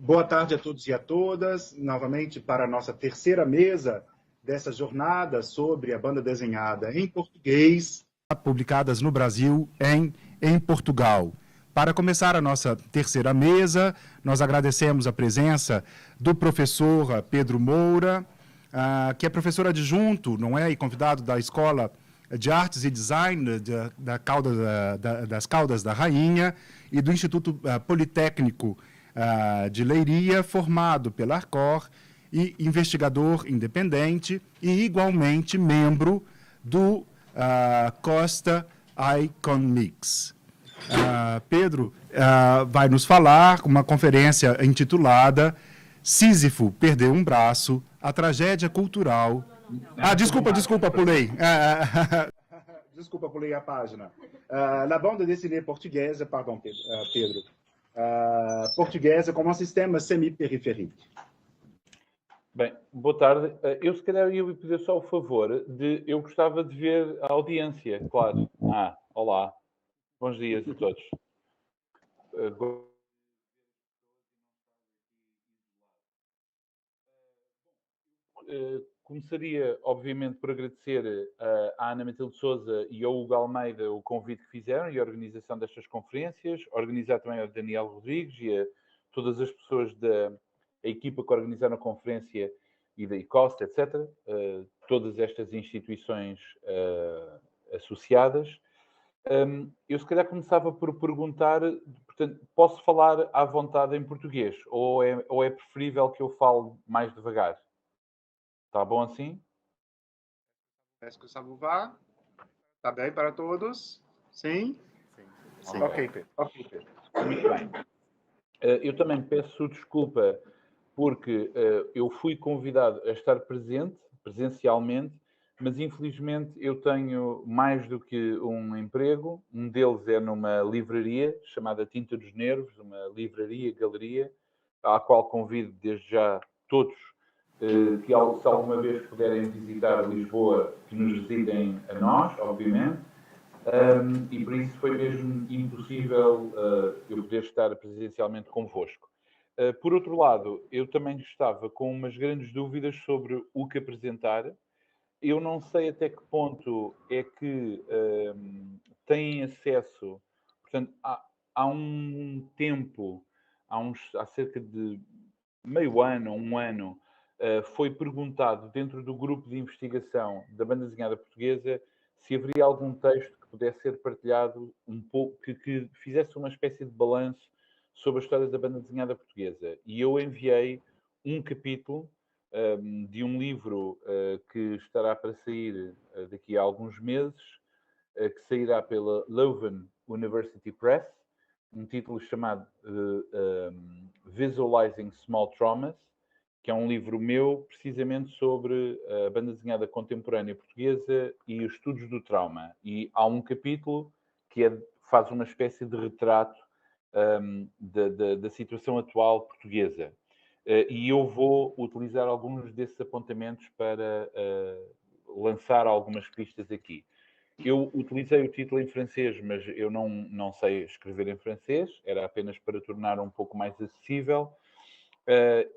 Boa tarde a todos e a todas, novamente para a nossa terceira mesa dessa jornada sobre a banda desenhada em português, publicadas no Brasil em Portugal. Para começar a nossa terceira mesa, nós agradecemos a presença do professor Pedro Moura, que é professor adjunto, não é, e convidado da Escola de Artes e Design das Caldas da Rainha e do Instituto Politécnico de Leiria, formado pela Arcor e investigador independente e, igualmente, membro do Costa Icon Mix. Pedro vai nos falar uma conferência intitulada Sísifo perdeu um braço, a tragédia cultural... Desculpa, pulei. Desculpa, pulei a página. La bande dessinée portuguesa, pardon, Pedro. Portuguesa como um sistema semi-periférico. Bem, boa tarde. Eu, se calhar, ia pedir só o favor de... Eu gostava de ver a audiência, claro. Olá. Bons dias a todos. Começaria, obviamente, por agradecer à Ana Matilde Sousa e ao Hugo Almeida o convite que fizeram e a organização destas conferências, organizar também ao Daniel Rodrigues e a todas as pessoas da equipa que organizaram a conferência e da ICOST, etc. Todas estas instituições associadas. Eu, se calhar, começava por perguntar, portanto, posso falar à vontade em português ou é preferível que eu fale mais devagar? Está bom assim? Peço que o vá. Está bem para todos? Sim? Sim. Ok, Pedro. Muito bem. Eu também peço desculpa porque eu fui convidado a estar presente, presencialmente, mas infelizmente eu tenho mais do que um emprego. Um deles é numa livraria chamada Tinta dos Nervos, uma livraria-galeria, à qual convido desde já todos que se alguma vez puderem visitar Lisboa, que nos visitem a nós, obviamente, e por isso foi mesmo impossível eu poder estar presencialmente convosco. Por outro lado, eu também estava com umas grandes dúvidas sobre o que apresentar. Eu não sei até que ponto é que têm acesso, portanto, há um tempo, há cerca de meio ano, um ano, foi perguntado dentro do grupo de investigação da banda desenhada portuguesa se haveria algum texto que pudesse ser partilhado um pouco, que fizesse uma espécie de balanço sobre a história da banda desenhada portuguesa. E eu enviei um capítulo de um livro que estará para sair daqui a alguns meses, que sairá pela Leuven University Press, um título chamado Visualizing Small Traumas, que é um livro meu, precisamente sobre a banda desenhada contemporânea portuguesa e os estudos do trauma. E há um capítulo que faz uma espécie de retrato da situação atual portuguesa. E eu vou utilizar alguns desses apontamentos para lançar algumas pistas aqui. Eu utilizei o título em francês, mas eu não sei escrever em francês, era apenas para tornar um pouco mais acessível.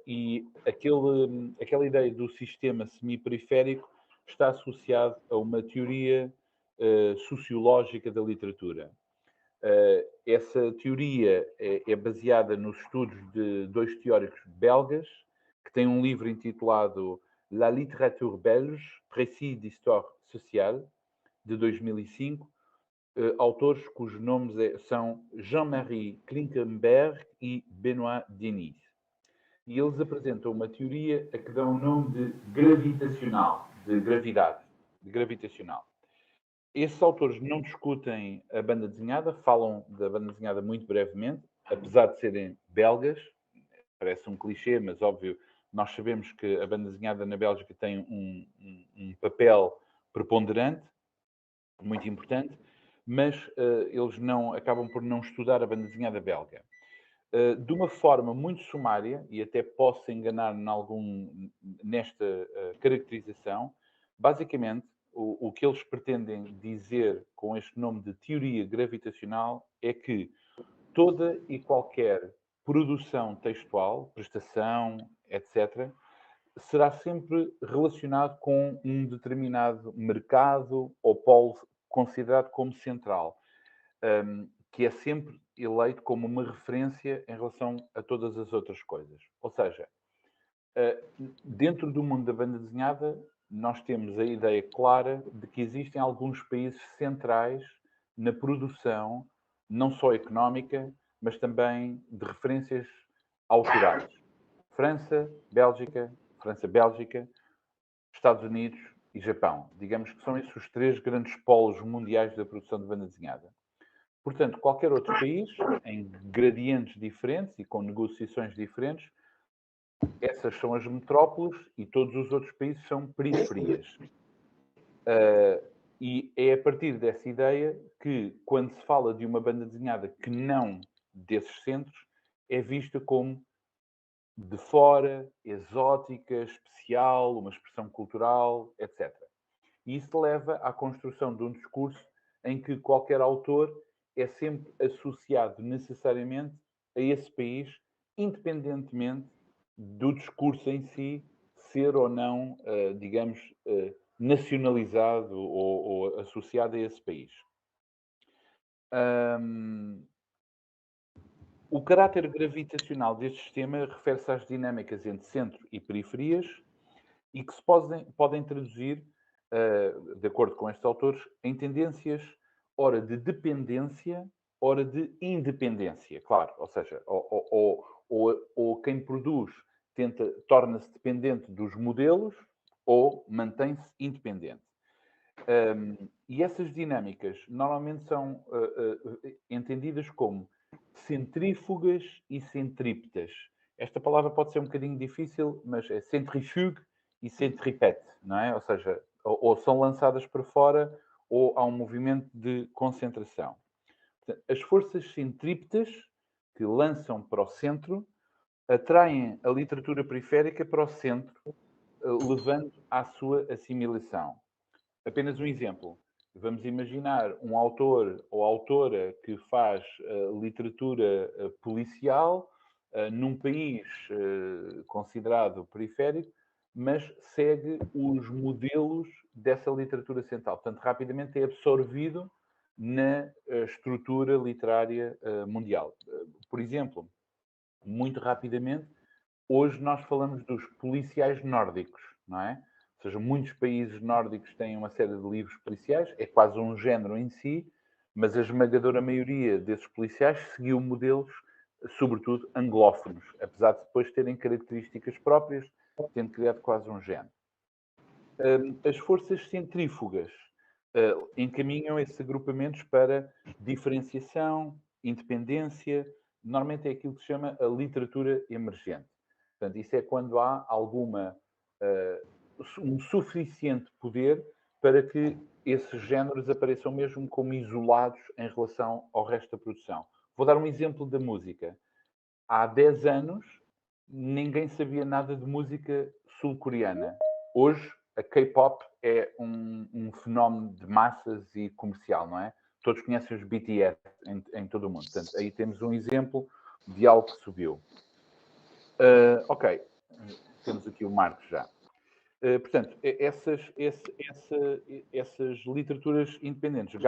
E aquela ideia do sistema semiperiférico está associado a uma teoria sociológica da literatura. Essa teoria é baseada nos estudos de dois teóricos belgas, que têm um livro intitulado La littérature belge, précis d'histoire sociale, de 2005, autores cujos nomes são Jean-Marie Klinkenberg e Benoît Denis. E eles apresentam uma teoria a que dão o nome de gravitacional, de gravidade, de gravitacional. Esses autores não discutem a banda desenhada, falam da banda desenhada muito brevemente, apesar de serem belgas, parece um clichê, mas óbvio, nós sabemos que a banda desenhada na Bélgica tem um papel preponderante, muito importante, mas eles acabam por não estudar a banda desenhada belga. De uma forma muito sumária, e até posso enganar nesta caracterização, basicamente o que eles pretendem dizer com este nome de teoria gravitacional é que toda e qualquer produção textual, prestação, etc., será sempre relacionado com um determinado mercado ou polo considerado como central, que é sempre eleito como uma referência em relação a todas as outras coisas. Ou seja, dentro do mundo da banda desenhada, nós temos a ideia clara de que existem alguns países centrais na produção, não só económica, mas também de referências autorais. França, Bélgica, Estados Unidos e Japão. Digamos que são esses os 3 grandes polos mundiais da produção de banda desenhada. Portanto, qualquer outro país, em gradientes diferentes e com negociações diferentes, essas são as metrópoles e todos os outros países são periferias. E é a partir dessa ideia que, quando se fala de uma banda desenhada que não desses centros, é vista como de fora, exótica, especial, uma expressão cultural, etc. E isso leva à construção de um discurso em que qualquer autor é sempre associado necessariamente a esse país, independentemente do discurso em si ser ou não, digamos, nacionalizado ou associado a esse país. O caráter gravitacional deste sistema refere-se às dinâmicas entre centro e periferias e que se podem traduzir, de acordo com estes autores, em tendências, ora de dependência, ora de independência. Claro, ou seja, ou quem produz torna-se dependente dos modelos ou mantém-se independente. E essas dinâmicas normalmente são entendidas como centrífugas e centrípetas. Esta palavra pode ser um bocadinho difícil, mas é centrifugue e centripete, não é? Ou seja, ou são lançadas para fora ou há um movimento de concentração. As forças centrípetas que lançam para o centro atraem a literatura periférica para o centro, levando à sua assimilação. Apenas um exemplo. Vamos imaginar um autor ou autora que faz literatura policial num país considerado periférico, mas segue os modelos dessa literatura central. Portanto, rapidamente é absorvido na estrutura literária mundial. Por exemplo, muito rapidamente, hoje nós falamos dos policiais nórdicos, não é? Ou seja, muitos países nórdicos têm uma série de livros policiais, é quase um género em si, mas a esmagadora maioria desses policiais seguiu modelos, sobretudo anglófonos, apesar de depois terem características próprias, tendo criado quase um género. As forças centrífugas encaminham esses agrupamentos para diferenciação, independência, normalmente é aquilo que se chama a literatura emergente. Portanto, isso é quando há um suficiente poder para que esses géneros apareçam mesmo como isolados em relação ao resto da produção. Vou dar um exemplo da música. Há 10 anos, ninguém sabia nada de música sul-coreana. Hoje, a K-pop é um fenómeno de massas e comercial, não é? Todos conhecem os BTS em todo o mundo. Portanto, aí temos um exemplo de algo que subiu. Ok, temos aqui o Marcos já. Portanto, essas literaturas independentes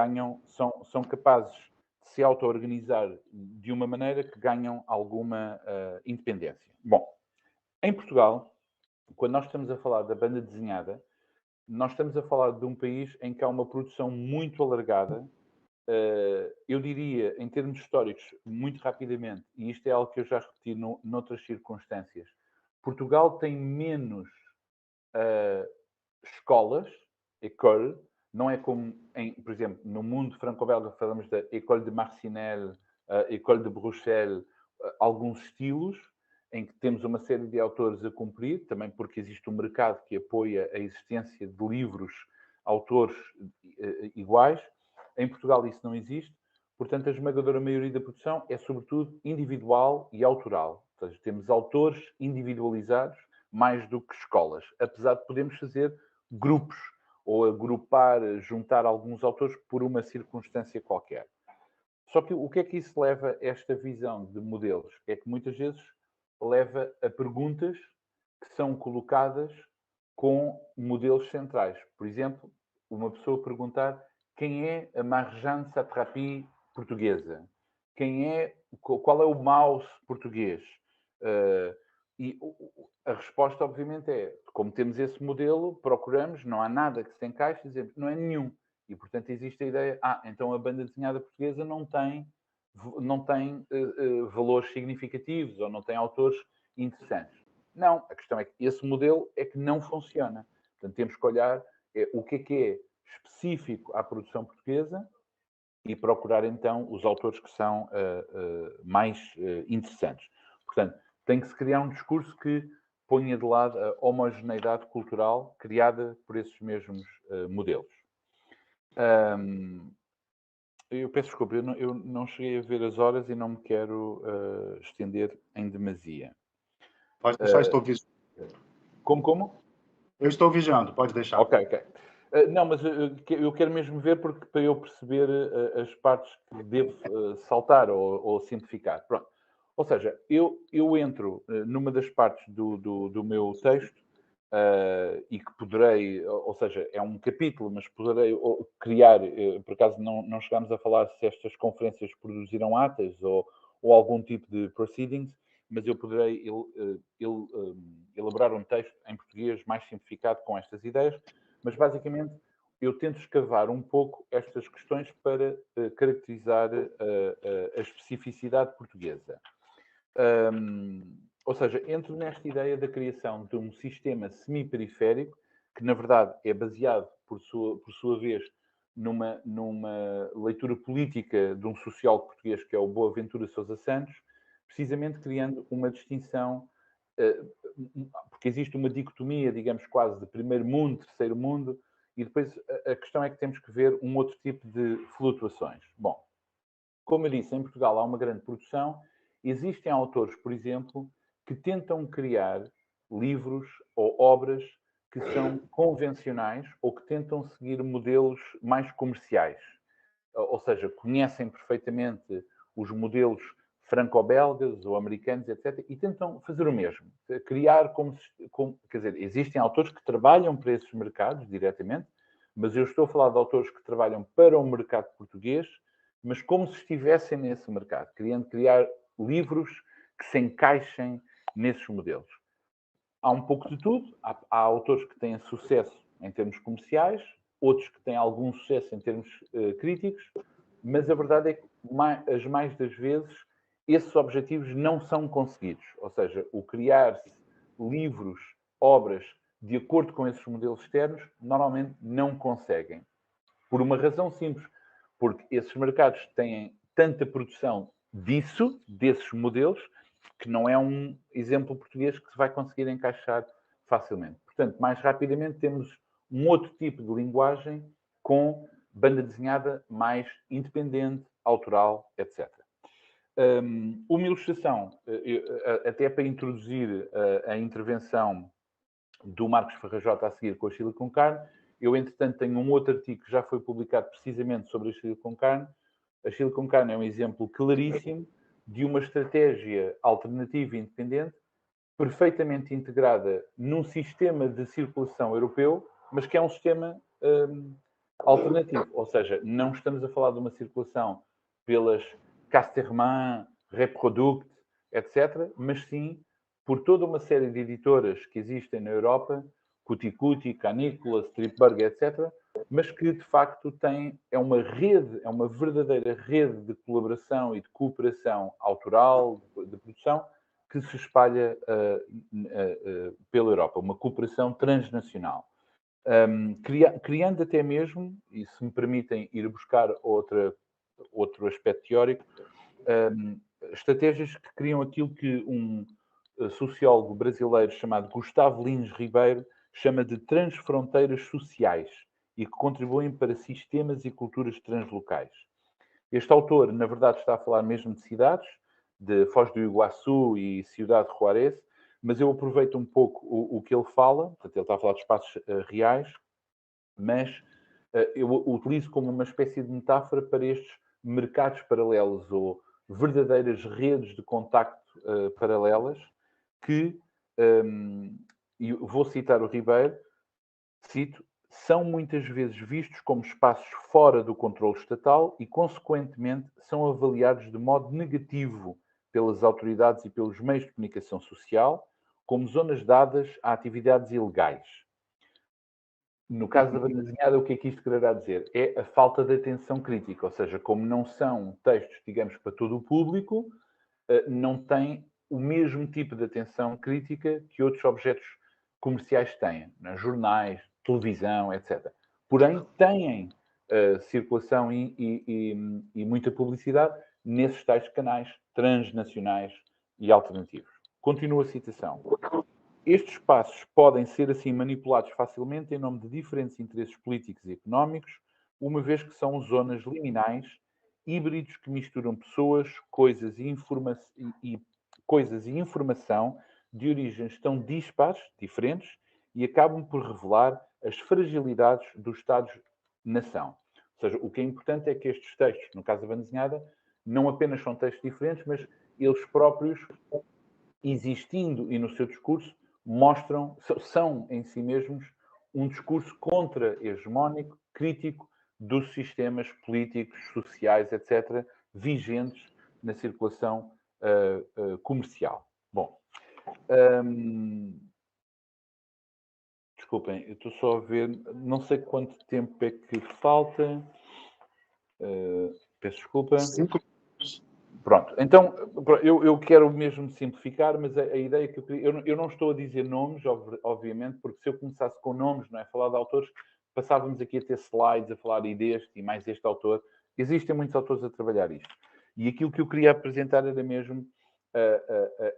são capazes de se auto-organizar de uma maneira que ganham alguma independência. Bom, em Portugal, quando nós estamos a falar da banda desenhada, nós estamos a falar de um país em que há uma produção muito alargada. Eu diria, em termos históricos, muito rapidamente, e isto é algo que eu já repeti noutras circunstâncias, Portugal tem menos escolas, école, não é como, por exemplo, no mundo franco-belga falamos da École de Marcinelle École de Bruxelles, alguns estilos, em que temos uma série de autores a cumprir, também porque existe um mercado que apoia a existência de livros, autores iguais. Em Portugal isso não existe, portanto a esmagadora maioria da produção é sobretudo individual e autoral. Ou seja, temos autores individualizados mais do que escolas, apesar de podermos fazer grupos ou agrupar, juntar alguns autores por uma circunstância qualquer. Só que o que é que isso leva a esta visão de modelos? É que muitas vezes leva a perguntas que são colocadas com modelos centrais. Por exemplo, uma pessoa perguntar quem é a Marjane Satrapi portuguesa? Qual é o mouse português? E a resposta, obviamente, é, como temos esse modelo, procuramos, não há nada que se encaixe, dizemos, não é nenhum. E, portanto, existe a ideia, então a banda desenhada portuguesa não tem valores significativos ou não tem autores interessantes. Não, a questão é que esse modelo é que não funciona. Portanto, temos que olhar o que é específico à produção portuguesa e procurar, então, os autores que são mais interessantes. Portanto, tem que se criar um discurso que ponha de lado a homogeneidade cultural criada por esses mesmos modelos. Eu peço desculpa, eu não cheguei a ver as horas e não me quero estender em demasia. Pode deixar, estou vigiando. Como? Eu estou vigiando, pode deixar. Ok. Não, mas eu quero mesmo ver para eu perceber as partes que devo saltar ou simplificar. Pronto. Ou seja, eu entro numa das partes do meu texto e que poderei, ou seja, é um capítulo, mas poderei criar, por acaso não chegámos a falar se estas conferências produziram atas ou algum tipo de proceedings, mas eu poderei elaborar um texto em português mais simplificado com estas ideias, mas basicamente eu tento escavar um pouco estas questões para caracterizar a especificidade portuguesa. Ou seja, entro nesta ideia da criação de um sistema semi-periférico, que na verdade é baseado, por sua vez, numa leitura política de um sociólogo português que é o Boaventura Sousa Santos, precisamente criando uma distinção, porque existe uma dicotomia, digamos, quase de primeiro mundo, terceiro mundo, e depois a questão é que temos que ver um outro tipo de flutuações. Bom, como eu disse, em Portugal há uma grande produção. Existem autores, por exemplo, que tentam criar livros ou obras que são convencionais ou que tentam seguir modelos mais comerciais. Ou seja, conhecem perfeitamente os modelos franco-belgas ou americanos, etc., e tentam fazer o mesmo. Criar quer dizer, existem autores que trabalham para esses mercados diretamente, mas eu estou a falar de autores que trabalham para o mercado português, mas como se estivessem nesse mercado, querendo criar livros que se encaixem nesses modelos. Há um pouco de tudo. Há autores que têm sucesso em termos comerciais, outros que têm algum sucesso em termos críticos, mas a verdade é que, as mais das vezes, esses objetivos não são conseguidos. Ou seja, o criar-se livros, obras, de acordo com esses modelos externos, normalmente não conseguem. Por uma razão simples, porque esses mercados têm tanta produção desses modelos, que não é um exemplo português que se vai conseguir encaixar facilmente. Portanto, mais rapidamente temos um outro tipo de linguagem com banda desenhada mais independente, autoral, etc. Uma ilustração, até para introduzir a intervenção do Marcos Farrajota a seguir com a Chile com carne. Eu, entretanto, tenho um outro artigo que já foi publicado precisamente sobre a Chile com carne. A Chile com carne é um exemplo claríssimo de uma estratégia alternativa e independente, perfeitamente integrada num sistema de circulação europeu, mas que é um sistema alternativo. Ou seja, não estamos a falar de uma circulação pelas Casterman, Reproduct, etc., mas sim por toda uma série de editoras que existem na Europa, Cuti Cuti, Canícula, Stripberg, etc., mas que de facto é uma rede, é uma verdadeira rede de colaboração e de cooperação autoral, de produção, que se espalha pela Europa, uma cooperação transnacional. Criando até mesmo, e se me permitem ir buscar outro aspecto teórico, estratégias que criam aquilo que um sociólogo brasileiro chamado Gustavo Lins Ribeiro chama de transfronteiras sociais e que contribuem para sistemas e culturas translocais. Este autor, na verdade, está a falar mesmo de cidades, de Foz do Iguaçu e Ciudad Juárez, mas eu aproveito um pouco o que ele fala, portanto, ele está a falar de espaços reais, mas eu utilizo como uma espécie de metáfora para estes mercados paralelos ou verdadeiras redes de contacto paralelas que, e vou citar o Ribeiro, cito, são muitas vezes vistos como espaços fora do controle estatal e, consequentemente, são avaliados de modo negativo pelas autoridades e pelos meios de comunicação social como zonas dadas a atividades ilegais. No caso da banda desenhada, o que é que isto quererá dizer? É a falta de atenção crítica, ou seja, como não são textos, digamos, para todo o público, não tem o mesmo tipo de atenção crítica que outros objetos comerciais têm, né? Jornais, televisão, etc. Porém, têm circulação e muita publicidade nesses tais canais transnacionais e alternativos. Continua a citação. Estes espaços podem ser assim manipulados facilmente em nome de diferentes interesses políticos e económicos, uma vez que são zonas liminais, híbridos que misturam pessoas, coisas e informação de origens tão dispares, diferentes, e acabam por revelar as fragilidades dos Estados-nação. Ou seja, o que é importante é que estes textos, no caso da banda desenhada, não apenas são textos diferentes, mas eles próprios, existindo e no seu discurso, mostram, são em si mesmos um discurso contra-hegemónico, crítico dos sistemas políticos, sociais, etc., vigentes na circulação comercial. Bom, desculpem, eu estou só a ver, não sei quanto tempo é que falta. Peço desculpa. 5 minutos. Pronto, então eu quero mesmo simplificar, mas a ideia que eu queria. Eu não estou a dizer nomes, obviamente, porque se eu começasse com nomes, não é? Falar de autores, passávamos aqui a ter slides, a falar deste e mais este autor. Existem muitos autores a trabalhar isto. E aquilo que eu queria apresentar era mesmo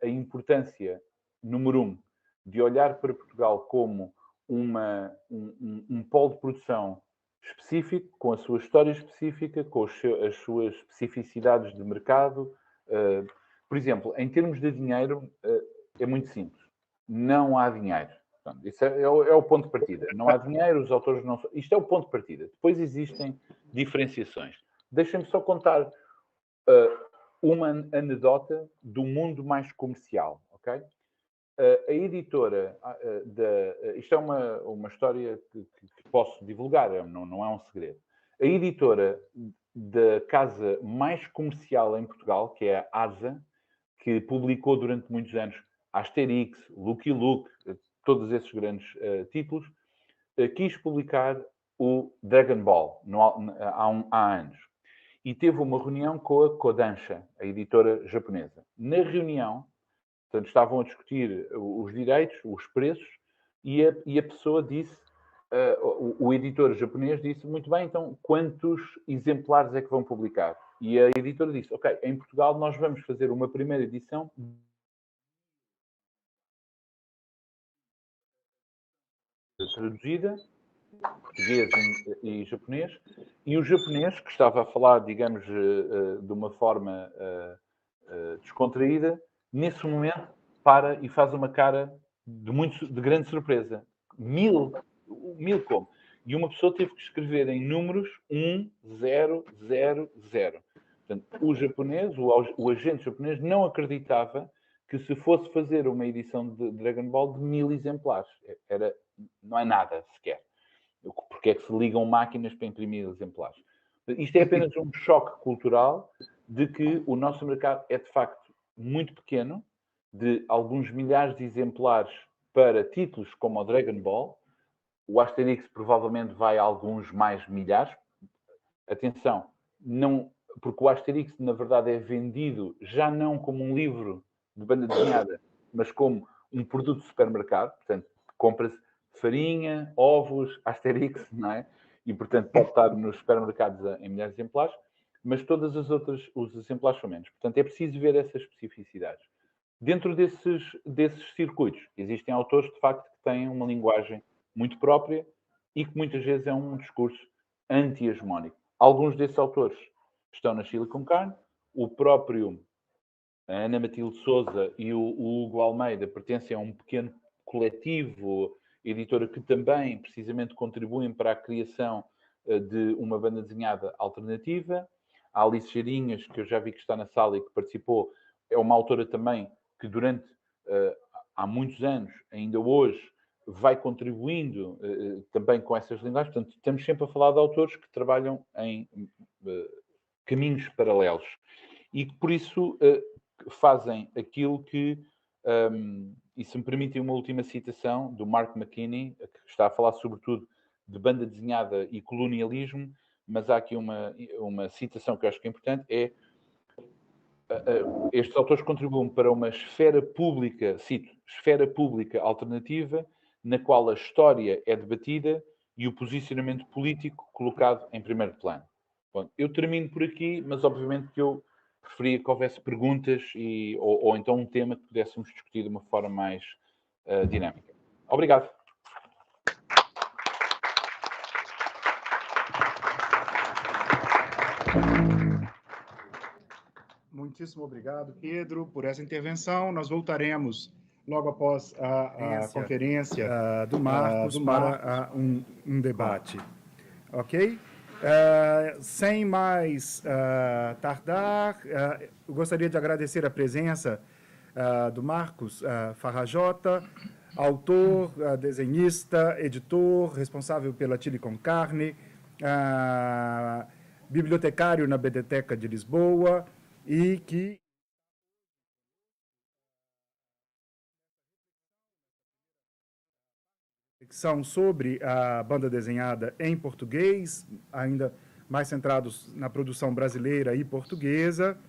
a importância, número 1, de olhar para Portugal como um polo de produção específico, com a sua história específica, com as suas especificidades de mercado. Por exemplo, em termos de dinheiro, é muito simples. Não há dinheiro. Portanto, isso é o ponto de partida. Não há dinheiro, os autores não... Isto é o ponto de partida. Depois existem diferenciações. Deixem-me só contar uma anedota do mundo mais comercial, ok? A editora, isto é uma história que posso divulgar, não é um segredo. A editora da casa mais comercial em Portugal, que é a ASA, que publicou durante muitos anos Asterix, Lucky Luke, todos esses grandes títulos, quis publicar o Dragon Ball há anos. E teve uma reunião com a Kodansha, a editora japonesa. Na reunião, portanto, estavam a discutir os direitos, os preços, e a pessoa disse, o editor japonês disse, muito bem, então quantos exemplares é que vão publicar? E a editora disse, ok, em Portugal nós vamos fazer uma primeira edição traduzida, português e japonês, e o japonês, que estava a falar, digamos, de uma forma descontraída, nesse momento para e faz uma cara de grande surpresa. Mil como? E uma pessoa teve que escrever em números 1, 0, 0, 0. Portanto, o japonês, o agente japonês, não acreditava que se fosse fazer uma edição de Dragon Ball de 1000 exemplares. Não é nada sequer. Porque é que se ligam máquinas para imprimir exemplares? Isto é apenas um choque cultural de que o nosso mercado é, de facto, muito pequeno, de alguns milhares de exemplares para títulos como o Dragon Ball. O Asterix provavelmente vai a alguns mais milhares. Atenção, não, porque o Asterix, na verdade, é vendido já não como um livro de banda desenhada, mas como um produto de supermercado. Portanto, compra-se farinha, ovos, Asterix, não é? E, portanto, pode estar nos supermercados em milhares de exemplares. mas todas as outras, os exemplares são menos. Portanto, é preciso ver essas especificidades. Dentro desses circuitos, existem autores, de facto, que têm uma linguagem muito própria e que muitas vezes é um discurso anti-hegemónico. Alguns desses autores estão na Silicon Carne, o próprio a Ana Matilde Souza e o Hugo Almeida pertencem a um pequeno coletivo, editora, que também, precisamente, contribuem para a criação de uma banda desenhada alternativa. A Alice Cheirinhas, que eu já vi que está na sala e que participou, é uma autora também que durante há muitos anos, ainda hoje, vai contribuindo também com essas linguagens. Portanto, estamos sempre a falar de autores que trabalham em caminhos paralelos e que, por isso, fazem aquilo que, e se me permitem uma última citação do Mark McKinney, que está a falar sobretudo de banda desenhada e colonialismo, mas há aqui uma citação que eu acho que é importante, estes autores contribuem para uma esfera pública, cito, esfera pública alternativa, na qual a história é debatida e o posicionamento político colocado em primeiro plano. Bom, eu termino por aqui, mas obviamente que eu preferia que houvesse perguntas ou então um tema que pudéssemos discutir de uma forma mais dinâmica. Obrigado. Muitíssimo obrigado, Pedro, por essa intervenção. Nós voltaremos logo após a conferência do Marcos para um debate. Ok? Sem mais tardar, eu gostaria de agradecer a presença do Marcos Farrajota, autor, desenhista, editor, responsável pela Silicon Carne, bibliotecário na Biblioteca de Lisboa e que são sobre a banda desenhada em português, ainda mais centrados na produção brasileira e portuguesa,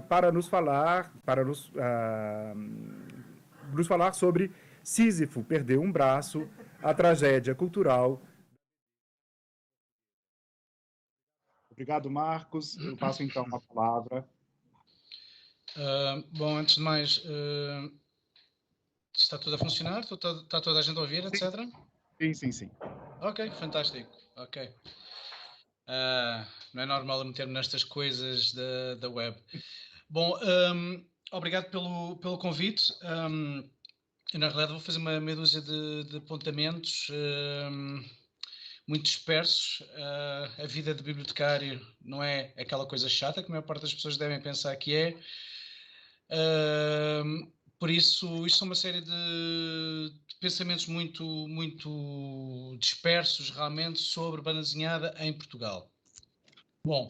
para nos falar sobre Sísifo perdeu um braço, a tragédia cultural. Obrigado, Marcos. Eu passo então a palavra. Bom, antes de mais, está tudo a funcionar? Está toda a gente a ouvir, etc? Sim. Ok, fantástico. Ok. Não é normal eu meter-me nestas coisas da web. Bom, obrigado pelo convite. Eu, na realidade, vou fazer meia dúzia de apontamentos muito dispersos. A vida de bibliotecário não é aquela coisa chata que a maior parte das pessoas devem pensar que é. Por isso, isto são uma série de pensamentos muito dispersos, realmente, sobre banda desenhada em Portugal. Bom,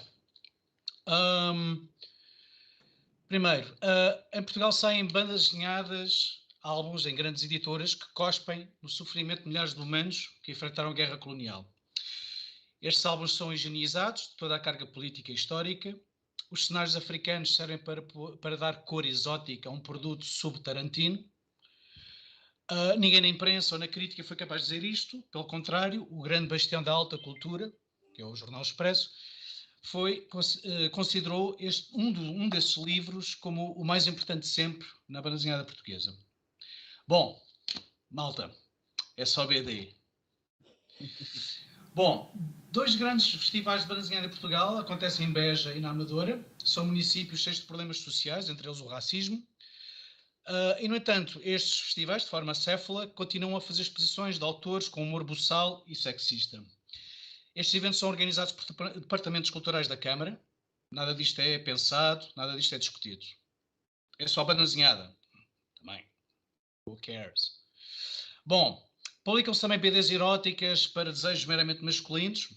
primeiro, em Portugal saem bandas desenhadas, álbuns em grandes editoras que cospem no sofrimento de milhares de humanos que enfrentaram a guerra colonial. Estes álbuns são higienizados de toda a carga política e histórica. Os cenários africanos servem para dar cor exótica a um produto sub-Tarantino. Ninguém na imprensa ou na crítica foi capaz de dizer isto. Pelo contrário, o grande bastião da alta cultura, que é o Jornal Expresso, considerou um desses livros como o mais importante sempre na banda desenhada portuguesa. Bom, malta, é só BD. Bom, dois grandes festivais de banda desenhada em Portugal acontecem em Beja e na Amadora. São municípios cheios de problemas sociais, entre eles o racismo. E, no entanto, estes festivais, de forma acéfala, continuam a fazer exposições de autores com humor buçal e sexista. Estes eventos são organizados por departamentos culturais da Câmara. Nada disto é pensado, nada disto é discutido. É só banda desenhada. Também. Who cares? Bom, publicam-se também BDs eróticas para desejos meramente masculinos,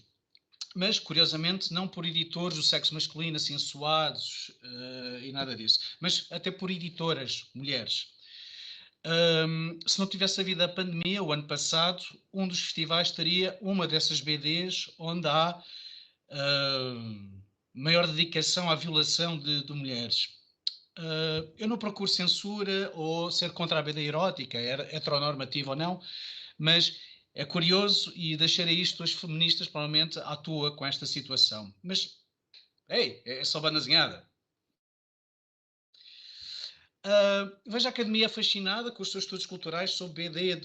mas, curiosamente, não por editores do sexo masculino, assim, suados e nada disso, mas até por editoras, mulheres. Se não tivesse havido a pandemia, o ano passado, um dos festivais teria uma dessas BDs onde há maior dedicação à violação de mulheres. Eu não procuro censura ou ser contra a BD erótica, heteronormativa ou não, mas é curioso e deixarei isto as feministas provavelmente à toa com esta situação. Mas Ei, é só banda desenhada. Vejo a Academia fascinada com os seus estudos culturais sobre BD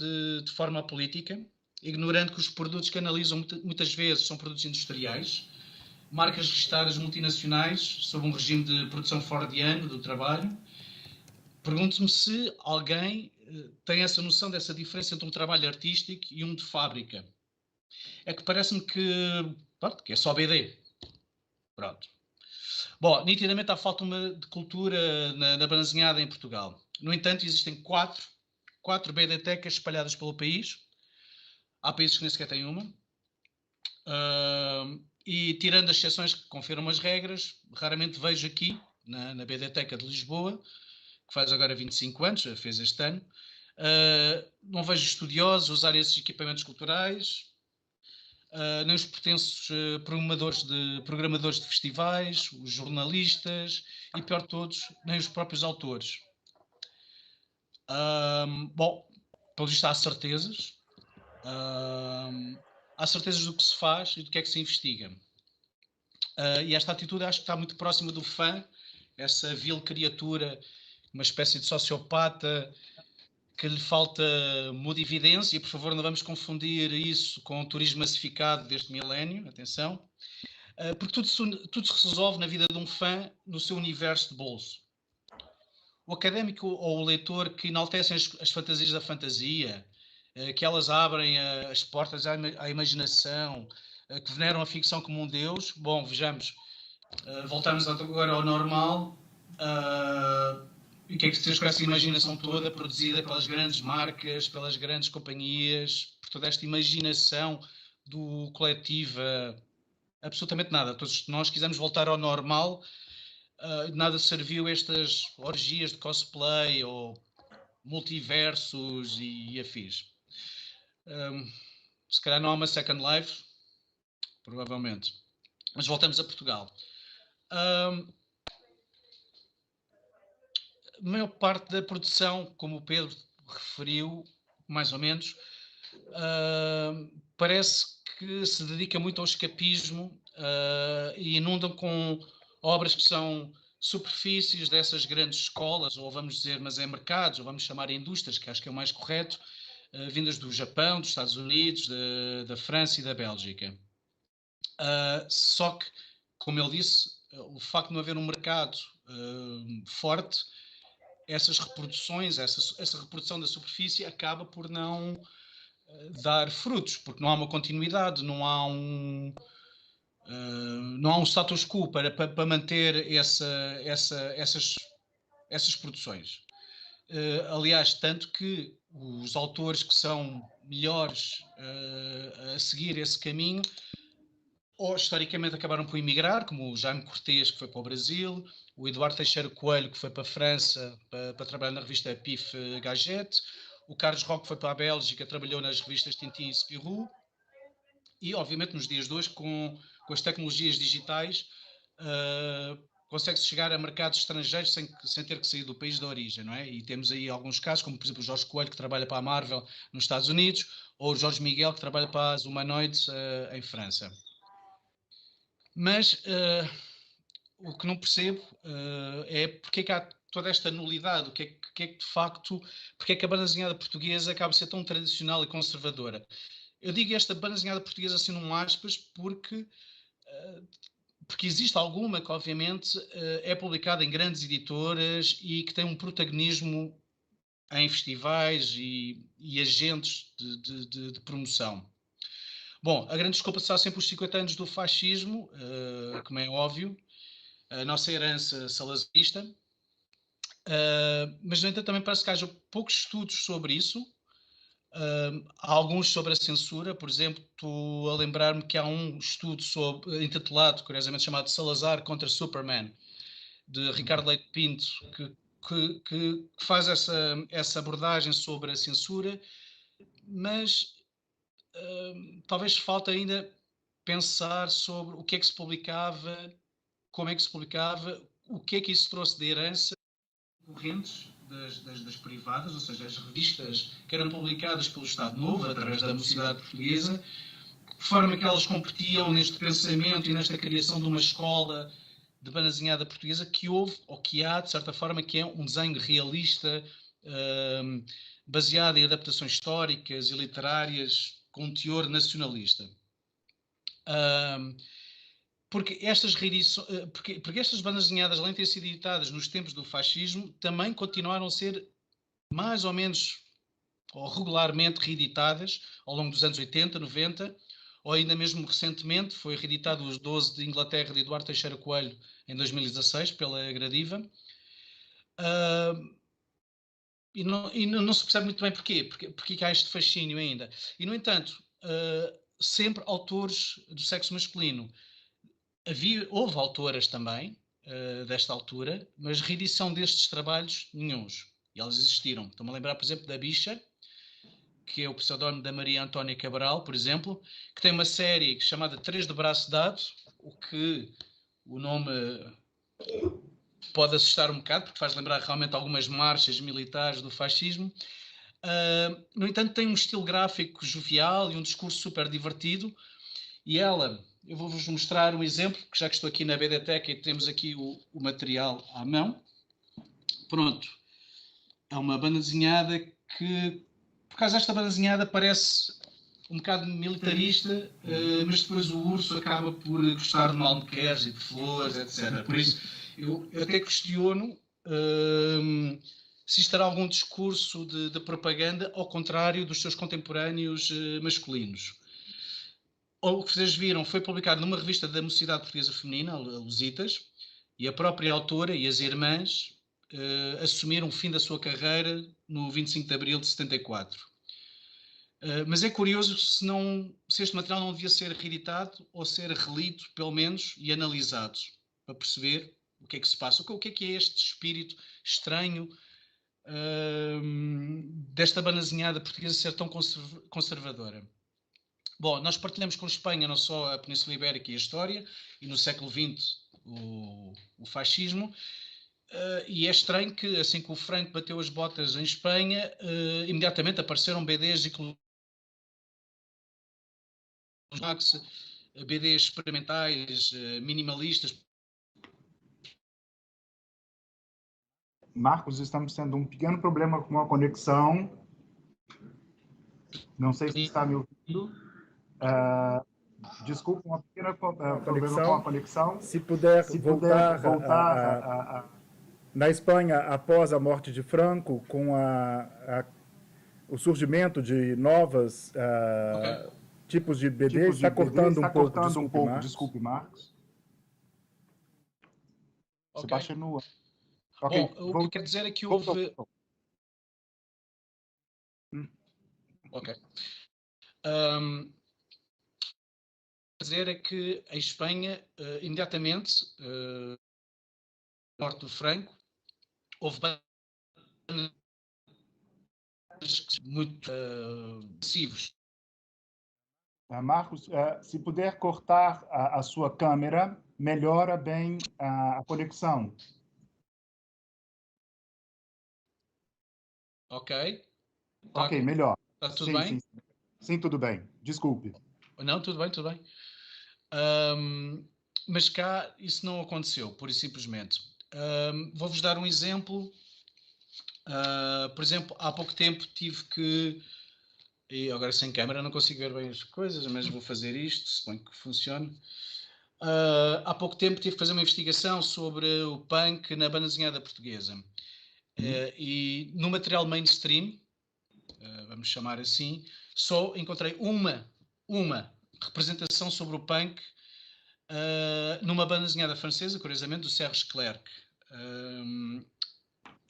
de forma política, ignorando que os produtos que analisam muitas vezes são produtos industriais, marcas registradas multinacionais, sob um regime de produção fordiano do trabalho. Pergunto-me se alguém tem essa noção dessa diferença entre um trabalho artístico e um de fábrica. É que parece-me que é só BD. Pronto. Bom, nitidamente há falta de cultura na banda desenhada em Portugal. No entanto, existem quatro BDtecas espalhadas pelo país. Há países que nem sequer têm uma. E tirando as exceções que confirmam as regras, raramente vejo aqui, na BDteca de Lisboa, que faz agora 25 anos, fez este ano, não vejo estudiosos usar esses equipamentos culturais, nem os pretensos programadores de festivais, os jornalistas e, pior de todos, nem os próprios autores. Bom, pelo visto há certezas. Há certezas do que se faz e do que é que se investiga. E esta atitude acho que está muito próxima do fã, essa vil criatura, uma espécie de sociopata que lhe falta modividência, e por favor não vamos confundir isso com o turismo massificado deste milénio, atenção, porque tudo se resolve na vida de um fã no seu universo de bolso. O académico ou o leitor que enaltecem as fantasias da fantasia, que elas abrem as portas à imaginação, que veneram a ficção como um deus. Bom, vejamos, voltamos agora ao normal. E o que é que se fez com essa imaginação toda produzida pelas grandes marcas, pelas grandes companhias, por toda esta imaginação do coletivo? Absolutamente nada. Todos nós quisemos voltar ao normal, nada serviu estas orgias de cosplay ou multiversos e afins. Se calhar não há uma Second Life, provavelmente. Mas voltamos a Portugal. A maior parte da produção, como o Pedro referiu, mais ou menos, parece que se dedica muito ao escapismo e inundam com obras que são superfícies dessas grandes escolas, ou vamos dizer, mas é mercados, ou vamos chamar indústrias, que acho que é o mais correto, vindas do Japão, dos Estados Unidos, da França e da Bélgica. Só que, como ele disse, o facto de não haver um mercado forte, essas reproduções, essa reprodução da superfície acaba por não dar frutos, porque não há uma continuidade, não há um status quo para manter essas produções. Aliás, tanto que os autores que são melhores a seguir esse caminho, ou historicamente acabaram por emigrar, como o Jaime Cortês, que foi para o Brasil, o Eduardo Teixeira Coelho, que foi para a França para trabalhar na revista Pif Gazette, o Carlos Roque foi para a Bélgica, trabalhou nas revistas Tintin e Spirou, e obviamente nos dias de hoje, com as tecnologias digitais, consegue-se chegar a mercados estrangeiros sem ter que sair do país de origem, não é? E temos aí alguns casos, como por exemplo o Jorge Coelho, que trabalha para a Marvel nos Estados Unidos, ou o Jorge Miguel, que trabalha para as Humanoides em França. Mas o que não percebo é porque é que há toda esta nulidade, porque é que de facto, porque é que a banda desenhada portuguesa acaba a ser tão tradicional e conservadora. Eu digo esta banda desenhada portuguesa assim num aspas porque existe alguma que obviamente é publicada em grandes editoras e que tem um protagonismo em festivais e agentes de promoção. Bom, a grande desculpa será sempre os 50 anos do fascismo, como é óbvio, a nossa herança salazarista, mas no entanto também parece que haja poucos estudos sobre isso. Há alguns sobre a censura, por exemplo, estou a lembrar-me que há um estudo intitulado, curiosamente chamado Salazar contra Superman, de Ricardo Leite Pinto, que faz essa abordagem sobre a censura, mas talvez falte ainda pensar sobre o que é que se publicava, como é que se publicava, o que é que isso trouxe de herança correntes das privadas, ou seja, as revistas que eram publicadas pelo Estado Novo, através da Mocidade Portuguesa, de forma que elas competiam neste pensamento e nesta criação de uma escola de banda desenhada portuguesa que houve, ou que há, de certa forma, que é um desenho realista, baseado em adaptações históricas e literárias com um teor nacionalista. Porque estas porque estas bandas desenhadas, além de terem sido editadas nos tempos do fascismo, também continuaram a ser mais ou menos ou regularmente reeditadas ao longo dos anos 80, 90, ou ainda mesmo recentemente foi reeditado Os 12 de Inglaterra de Eduardo Teixeira Coelho em 2016 pela Gradiva. E não se percebe muito bem porquê, porque há este fascínio ainda. E, no entanto, sempre autores do sexo masculino. Houve autoras também, desta altura, mas reedição destes trabalhos, nenhuns. E elas existiram. Estou-me a lembrar, por exemplo, da Bicha, que é o pseudónimo da Maria Antónia Cabral, por exemplo, que tem uma série chamada Três de Braço Dado, o que o nome pode assustar um bocado, porque faz lembrar realmente algumas marchas militares do fascismo. No entanto, tem um estilo gráfico jovial e um discurso super divertido. E ela, eu vou-vos mostrar um exemplo, que já que estou aqui na BDTech e temos aqui o material à mão. Pronto. É uma banda desenhada que, por causa desta banda desenhada, parece um bocado militarista, mas depois o urso acaba por gostar de malmequeres e de flores, etc. Por isso, eu até questiono se isto terá algum discurso de propaganda ao contrário dos seus contemporâneos masculinos. O que vocês viram foi publicado numa revista da Mocidade Portuguesa Feminina, a Lusitas, e a própria autora e as irmãs assumiram o fim da sua carreira no 25 de abril de 74. Mas é curioso se este material não devia ser reeditado ou ser relido, pelo menos, e analisado, para perceber o que é que se passa. O que é este espírito estranho desta banda desenhada portuguesa ser tão conservadora? Bom, nós partilhamos com a Espanha não só a Península Ibérica e a história, e no século XX o fascismo, e é estranho que, assim que o Franco bateu as botas em Espanha, imediatamente apareceram BDs e BDs experimentais, minimalistas. Marcos, estamos tendo um pequeno problema com a conexão. Não sei se está me ouvindo. Desculpa, uma pequena problema com a conexão. Se puder voltar na Espanha, após a morte de Franco, com o surgimento de novos tipos de BD, está cortando um pouco. Desculpe, Marcos. Okay. Sebastião Nua. Okay. Bom, o que quer dizer é que houve... Ok. Dizer é que em Espanha, imediatamente, morte do Franco, houve muito passivos. Marcos, se puder cortar a sua câmera, melhora bem a conexão. Ok. Ok, melhor. Está tudo bem? Sim, tudo bem. Desculpe. Não, tudo bem, tudo bem. Mas cá isso não aconteceu, pura e simplesmente. Vou-vos dar um exemplo. Por exemplo, há pouco tempo tive que... E agora sem câmera não consigo ver bem as coisas, mas vou fazer isto, suponho que funcione. Há pouco tempo tive que fazer uma investigação sobre o punk na banda desenhada portuguesa. E no material mainstream, vamos chamar assim, só encontrei uma representação sobre o punk numa banda desenhada francesa, curiosamente, do Serge Clerc.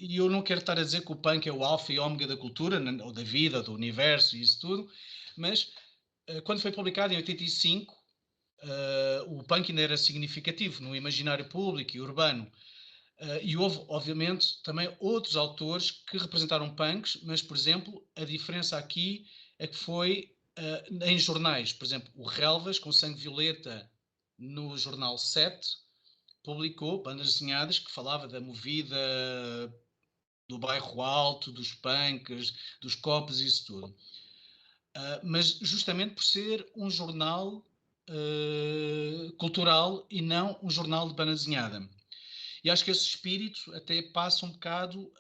E eu não quero estar a dizer que o punk é o alfa e ômega da cultura, ou da vida, do universo e isso tudo, mas quando foi publicado em 85, o punk ainda era significativo no imaginário público e urbano. E houve, obviamente, também outros autores que representaram punks, mas, por exemplo, a diferença aqui é que foi em jornais. Por exemplo, o Relvas, com Sangue Violeta, no jornal 7, publicou bandas desenhadas que falava da movida do bairro alto, dos punks, dos copos e isso tudo. Mas justamente por ser um jornal cultural e não um jornal de banda desenhada. E acho que esse espírito até passa um bocado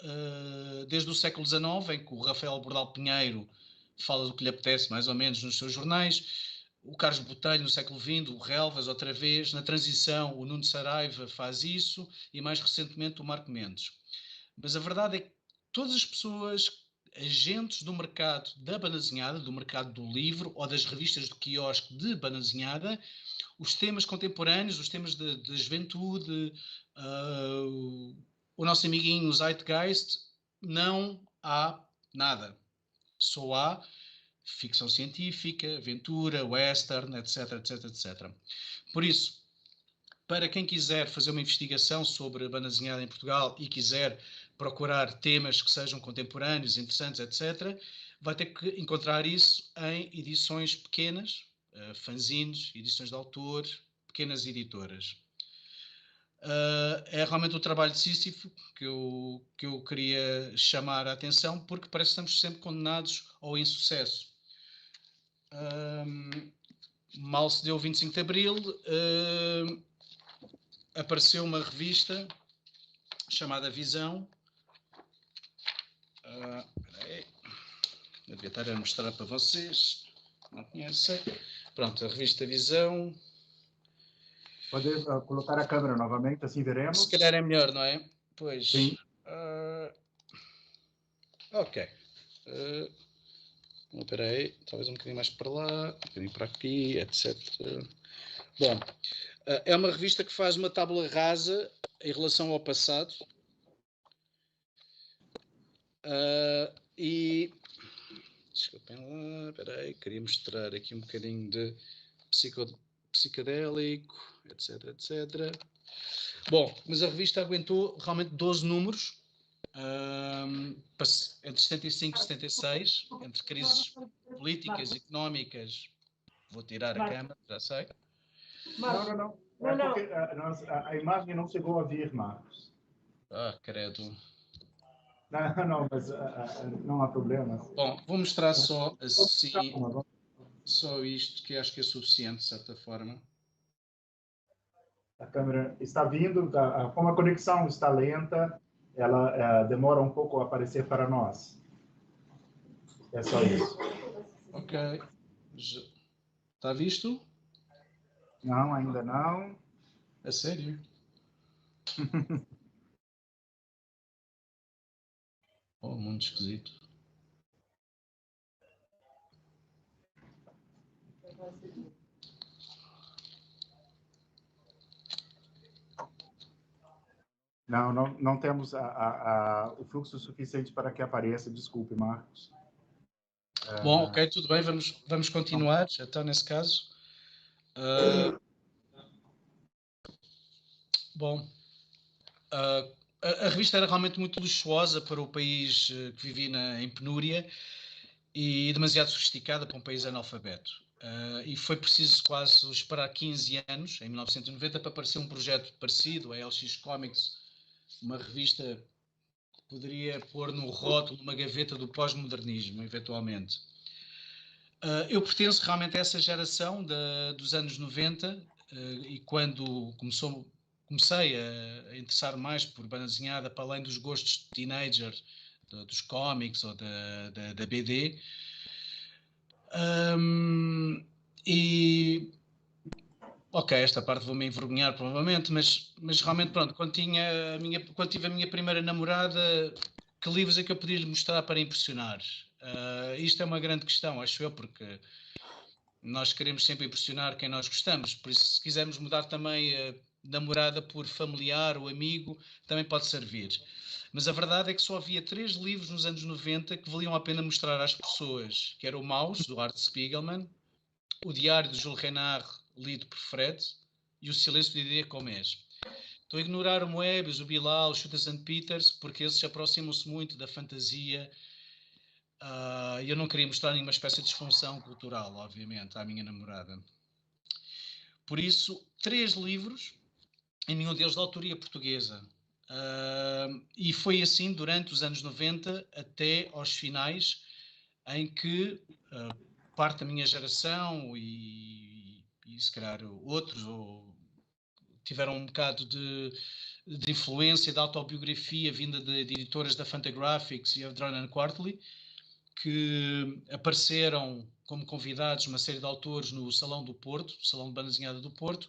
desde o século XIX, em que o Rafael Bordal Pinheiro fala do que lhe apetece, mais ou menos, nos seus jornais, o Carlos Botelho no século XX, o Relvas outra vez, na transição o Nuno Saraiva faz isso e mais recentemente o Marco Mendes. Mas a verdade é que todas as pessoas, agentes do mercado da banda desenhada, do mercado do livro ou das revistas do quiosque de banda desenhada, os temas contemporâneos, os temas da juventude, o nosso amiguinho Zeitgeist, não há nada. Só há ficção científica, aventura, western, etc, etc, etc. Por isso, para quem quiser fazer uma investigação sobre a banda desenhada em Portugal e quiser procurar temas que sejam contemporâneos, interessantes, etc., vai ter que encontrar isso em edições pequenas, fanzines, edições de autor, pequenas editoras. É realmente o trabalho de Sísifo que eu queria chamar a atenção, porque parece que estamos sempre condenados ao insucesso. Mal se deu o 25 de Abril, apareceu uma revista chamada Visão. Eu devia estar a mostrar para vocês, não conhecem. Pronto, a revista Visão. Pode colocar a câmera novamente, assim veremos. Se calhar é melhor, não é? Pois. Sim. Ok. Espera aí, talvez um bocadinho mais para lá, um bocadinho para aqui, etc. Bom, é uma revista que faz uma tábula rasa em relação ao passado. E desculpem lá, espera aí, queria mostrar aqui um bocadinho de psicadélico, etc, etc. Bom, mas a revista aguentou realmente 12 números, entre 75 e 76, entre crises políticas, económicas. Vou tirar a câmera, já sei. Não. É porque a imagem não chegou a vir, Marcos. Credo. Não, mas não há problema. Bom, vou mostrar só assim, só isto, que acho que é suficiente, de certa forma. A câmera está vindo, como a conexão está lenta, ela demora um pouco a aparecer para nós. É só isso. Ok. Está visto? Não, ainda não. É sério? Muito esquisito. Não temos o fluxo suficiente para que apareça. Desculpe, Marcos. Bom, ok, tudo bem, vamos continuar, então, nesse caso. Bom, a revista era realmente muito luxuosa para o país que vivia em penúria e demasiado sofisticada para um país analfabeto. E foi preciso quase esperar 15 anos, em 1990, para aparecer um projeto parecido, a LX Comics, uma revista que poderia pôr no rótulo uma gaveta do pós-modernismo, eventualmente. Eu pertenço realmente a essa geração dos anos 90 e quando comecei a interessar mais por banda desenhada, para além dos gostos de teenager, dos cómics ou da BD. Ok, esta parte vou-me envergonhar provavelmente, mas realmente, pronto, quando tive a minha primeira namorada, que livros é que eu podia lhe mostrar para impressionar? Isto é uma grande questão, acho eu, porque nós queremos sempre impressionar quem nós gostamos, por isso se quisermos mudar também a namorada por familiar ou amigo, também pode servir. Mas a verdade é que só havia 3 livros nos anos 90 que valiam a pena mostrar às pessoas, que era o Maus, do Art Spiegelman, o Diário de Jules Renard, lido por Fred, e o Silêncio de Didier Comés. Estou a ignorar o Moebius, o Bilal, o Shooters and Peters, porque esses aproximam-se muito da fantasia. Eu não queria mostrar nenhuma espécie de disfunção cultural, obviamente, à minha namorada. Por isso, 3 livros, e nenhum deles de autoria portuguesa. E foi assim durante os anos 90 até aos finais, em que parte da minha geração e se calhar outros tiveram um bocado de influência, de autobiografia vinda de editoras da Fantagraphics e of Drone and Quarterly, que apareceram como convidados uma série de autores no Salão do Porto, Salão de Banda Desenhada do Porto,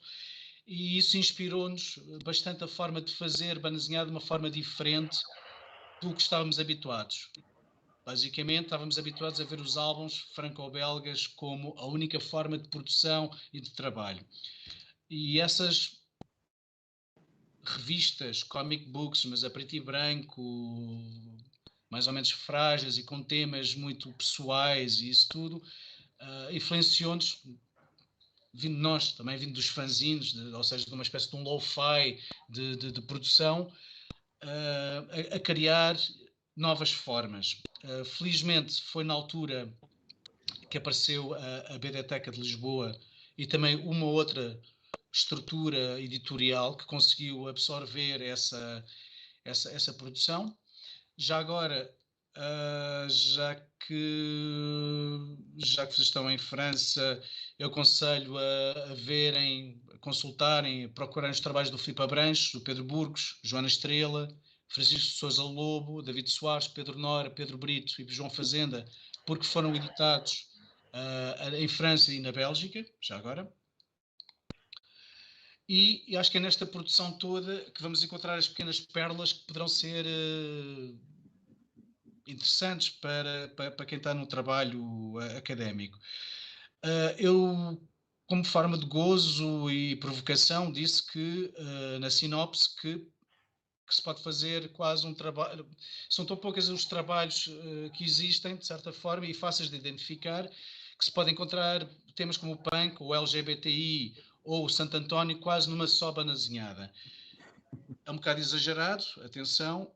e isso inspirou-nos bastante a forma de fazer banda desenhada de uma forma diferente do que estávamos habituados. Basicamente, estávamos habituados a ver os álbuns franco-belgas como a única forma de produção e de trabalho. E essas revistas, comic books, mas a preto e branco, mais ou menos frágeis e com temas muito pessoais e isso tudo, influenciou-nos, vindo de nós, também vindo dos fanzines, ou seja, de uma espécie de um lo-fi de produção, a criar novas formas. Felizmente foi na altura que apareceu a BDteca de Lisboa e também uma outra estrutura editorial que conseguiu absorver essa produção. Já agora, já que vocês estão em França, eu aconselho a verem, a consultarem, a procurarem os trabalhos do Filipe Abranches, do Pedro Burgos, Joana Estrela, Francisco de Sousa Lobo, David Soares, Pedro Nora, Pedro Brito e João Fazenda, porque foram editados em França e na Bélgica, já agora. E acho que é nesta produção toda que vamos encontrar as pequenas pérolas que poderão ser interessantes para quem está no trabalho académico. Eu, como forma de gozo e provocação, disse que na sinopse que se pode fazer quase um trabalho. São tão poucos os trabalhos que existem, de certa forma, e fáceis de identificar, que se pode encontrar temas como o punk, o LGBTI ou o Santo António quase numa só banda desenhada. É um bocado exagerado, atenção,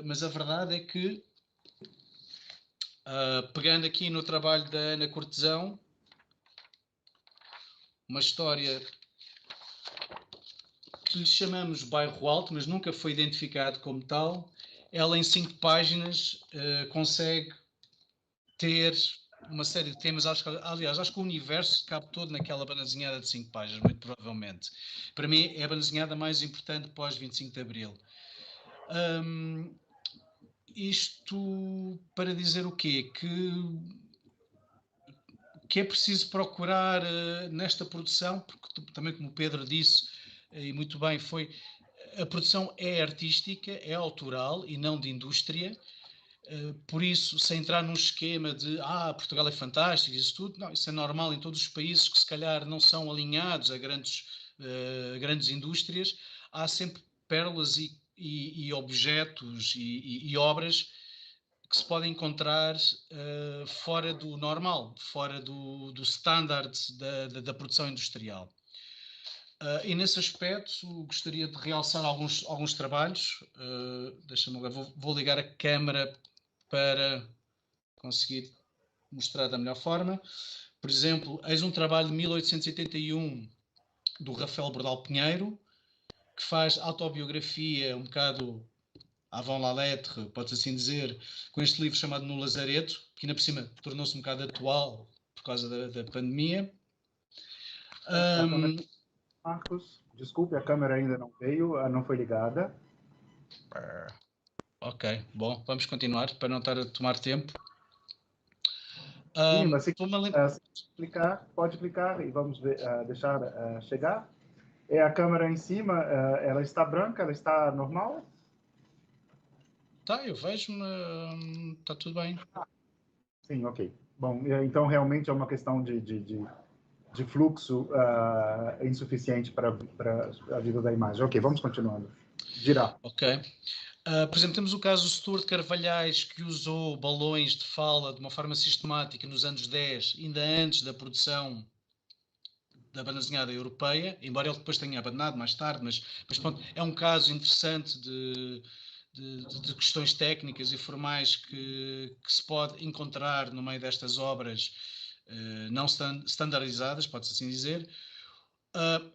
mas a verdade é que, pegando aqui no trabalho da Ana Cortesão, uma história que lhe chamamos Bairro Alto, mas nunca foi identificado como tal, ela em 5 páginas consegue ter uma série de temas. Aliás, acho que o universo cabe todo naquela banda desenhada de 5 páginas, muito provavelmente. Para mim é a banda desenhada mais importante pós 25 de Abril. Isto para dizer o quê? Que é preciso procurar nesta produção, porque também, como o Pedro disse, e muito bem, a produção é artística, é autoral e não de indústria. Por isso, sem entrar num esquema de Portugal é fantástico, isso tudo, não, isso é normal em todos os países que se calhar não são alinhados a grandes indústrias, há sempre pérolas e objetos e obras que se podem encontrar fora do normal, fora do standard da produção industrial. E nesse aspecto gostaria de realçar alguns trabalhos. Deixa-me agora, vou ligar a câmara para conseguir mostrar da melhor forma. Por exemplo, eis um trabalho de 1881 do Rafael Bordal Pinheiro, que faz autobiografia um bocado avant la lettre, pode-se assim dizer, com este livro chamado No Lazareto, que ainda por cima tornou-se um bocado atual por causa da pandemia. Marcos, desculpe, a câmera ainda não veio, não foi ligada. Ok, bom, vamos continuar para não estar a tomar tempo. Sim, mas se pode clicar e vamos ver, deixar chegar. É a câmera em cima, ela está branca, ela está normal? Tá, eu vejo, está tudo bem. Sim, ok. Bom, então realmente é uma questão de fluxo insuficiente para a vida da imagem. Ok, vamos continuando. Girar. Ok. Por exemplo, temos o caso do Stuart Carvalhais, que usou balões de fala de uma forma sistemática nos anos 10, ainda antes da produção da banda desenhada europeia, embora ele depois tenha abandonado mais tarde, mas pronto, é um caso interessante de questões técnicas e formais que se pode encontrar no meio destas obras não standardizadas, pode-se assim dizer.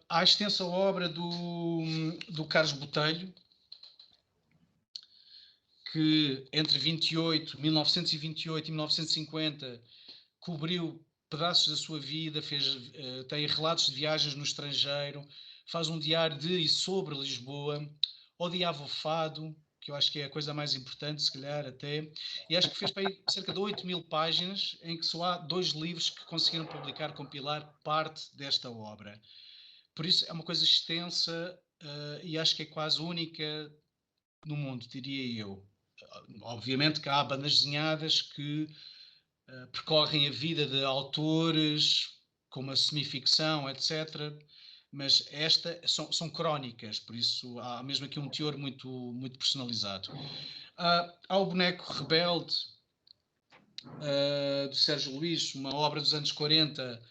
Há a extensa obra do Carlos Botelho, que entre 1928 e 1950 cobriu pedaços da sua vida, tem relatos de viagens no estrangeiro, faz um diário de e sobre Lisboa, odiava o fado, que eu acho que é a coisa mais importante, se calhar até, e acho que fez para aí cerca de 8.000 páginas, em que só há 2 livros que conseguiram publicar, compilar parte desta obra. Por isso é uma coisa extensa e acho que é quase única no mundo, diria eu. Obviamente que há bandas desenhadas que percorrem a vida de autores, como a semificção, etc., mas são crónicas, por isso há mesmo aqui um teor muito, muito personalizado. Há o Boneco Rebelde, do Sérgio Luís, uma obra dos anos 40,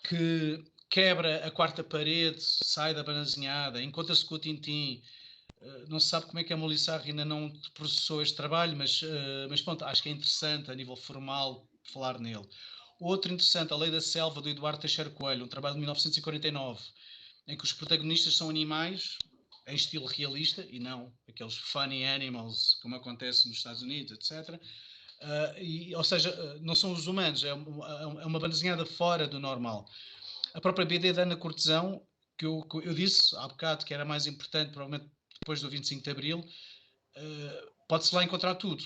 que quebra a quarta parede, sai da banazinhada, encontra-se com o Tintim. Não se sabe como é que a Molissarra ainda não processou este trabalho, mas pronto, acho que é interessante a nível formal falar nele. Outro interessante, A Lei da Selva, do Eduardo Teixeira Coelho, um trabalho de 1949, em que os protagonistas são animais em estilo realista e não aqueles funny animals como acontece nos Estados Unidos, etc. Ou seja, não são os humanos, é uma banda desenhada fora do normal. A própria BD da Ana Cortesão, que eu disse há bocado que era mais importante, provavelmente depois do 25 de Abril, pode-se lá encontrar tudo.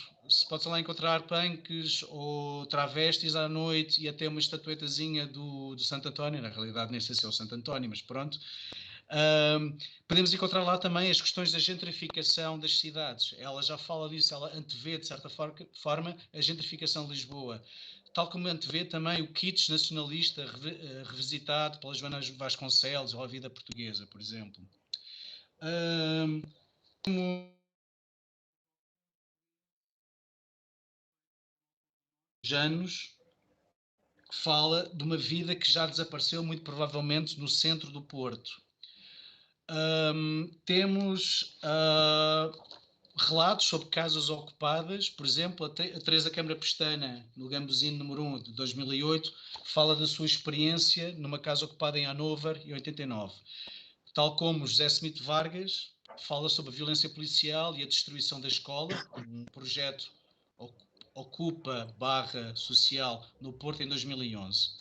Pode-se lá encontrar punks ou travestis à noite e até uma estatuetazinha do Santo António, na realidade nem sei se é o Santo António, mas pronto. Podemos encontrar lá também as questões da gentrificação das cidades. Ela já fala disso, ela antevê, de certa forma, a gentrificação de Lisboa. Tal como antevê também o kitsch nacionalista revisitado pela Joana Vasconcelos ou a vida portuguesa, por exemplo. Anos, que fala de uma vida que já desapareceu, muito provavelmente, no centro do Porto. Temos relatos sobre casas ocupadas, por exemplo, a Teresa Câmara Pestana, no Gambuzino número 1, de 2008, fala da sua experiência numa casa ocupada em Hannover, em 89. Tal como José Smith Vargas fala sobre a violência policial e a destruição da escola, um projeto Ocupa/Social no Porto em 2011.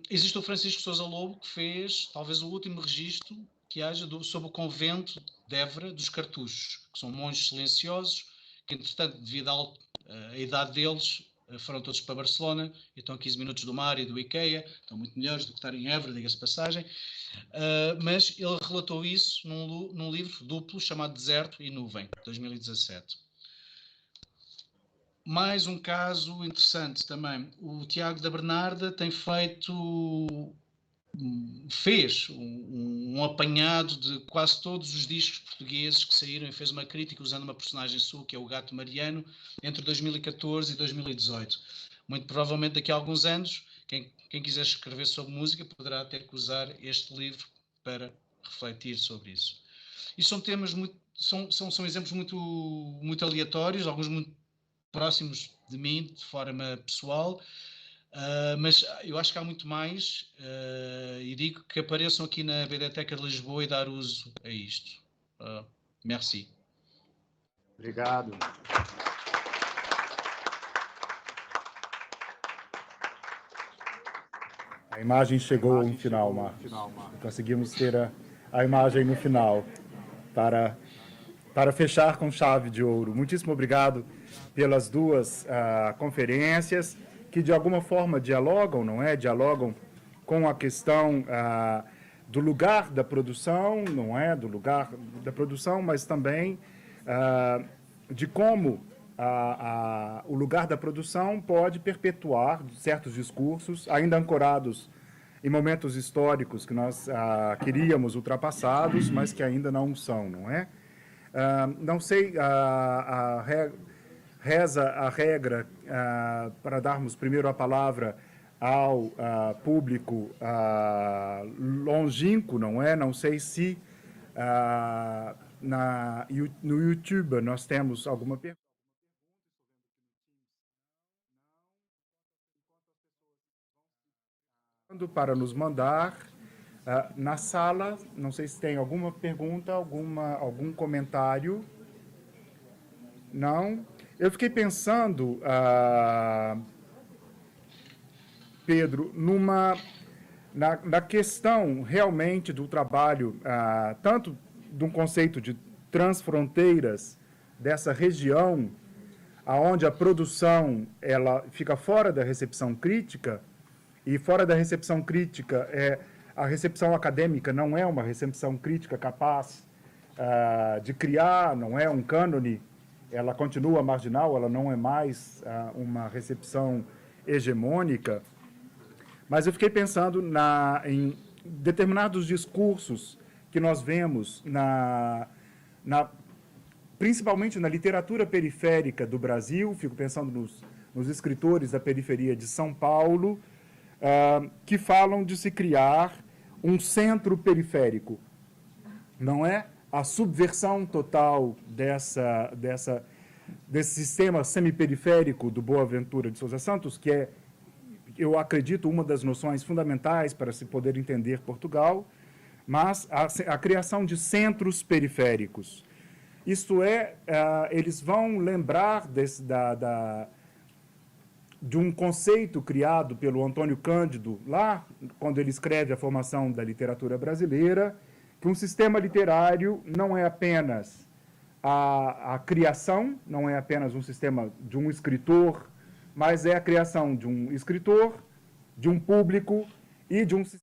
Existe o Francisco Sousa Lobo, que fez talvez o último registro que haja sobre o convento de Évora dos Cartuchos, que são monges silenciosos, que entretanto, devido à idade deles, foram todos para Barcelona e estão a 15 minutos do mar e do IKEA, estão muito melhores do que estar em Évora, diga-se passagem. Mas ele relatou isso num livro duplo chamado Deserto e Nuvem, de 2017. Mais um caso interessante também. O Tiago da Bernarda fez um apanhado de quase todos os discos portugueses que saíram e fez uma crítica usando uma personagem sua, que é o Gato Mariano, entre 2014 e 2018. Muito provavelmente daqui a alguns anos, quem quiser escrever sobre música poderá ter que usar este livro para refletir sobre isso. E são temas são exemplos muito aleatórios, alguns muito próximos de mim, de forma pessoal, mas eu acho que há muito mais e digo que apareçam aqui na Biblioteca de Lisboa e dar uso a isto. Merci. Obrigado. A imagem chegou no final, Marcos. Conseguimos ter a imagem no final para fechar com chave de ouro. Muitíssimo obrigado pelas duas conferências que de alguma forma dialogam, não é? Dialogam com a questão do lugar da produção, não é? Do lugar da produção, mas também de como o lugar da produção pode perpetuar certos discursos ainda ancorados em momentos históricos que nós queríamos ultrapassados, mas que ainda não são, não é? Não sei, reza a regra para darmos primeiro a palavra ao público longínquo, não é? Não sei se no YouTube nós temos alguma pergunta. Para nos mandar na sala, não sei se tem alguma pergunta, algum comentário. Não? Eu fiquei pensando Pedro, na questão realmente do trabalho, tanto de um conceito de transfronteiras dessa região, aonde a produção ela fica fora da recepção crítica, e fora da recepção crítica, a recepção acadêmica não é uma recepção crítica capaz de criar, não é um cânone, ela continua marginal, ela não é mais uma recepção hegemônica. Mas eu fiquei pensando em determinados discursos que nós vemos, principalmente na literatura periférica do Brasil, fico pensando nos escritores da periferia de São Paulo, que falam de se criar um centro periférico. Não é? A subversão total desse sistema semiperiférico do Boaventura de Sousa Santos, que é, eu acredito, uma das noções fundamentais para se poder entender Portugal, mas a criação de centros periféricos. Isto é, eles vão lembrar de um conceito criado pelo Antônio Cândido, lá, quando ele escreve a formação da literatura brasileira, que um sistema literário não é apenas a criação, não é apenas um sistema de um escritor, mas é a criação de um escritor, de um público e de um sistema.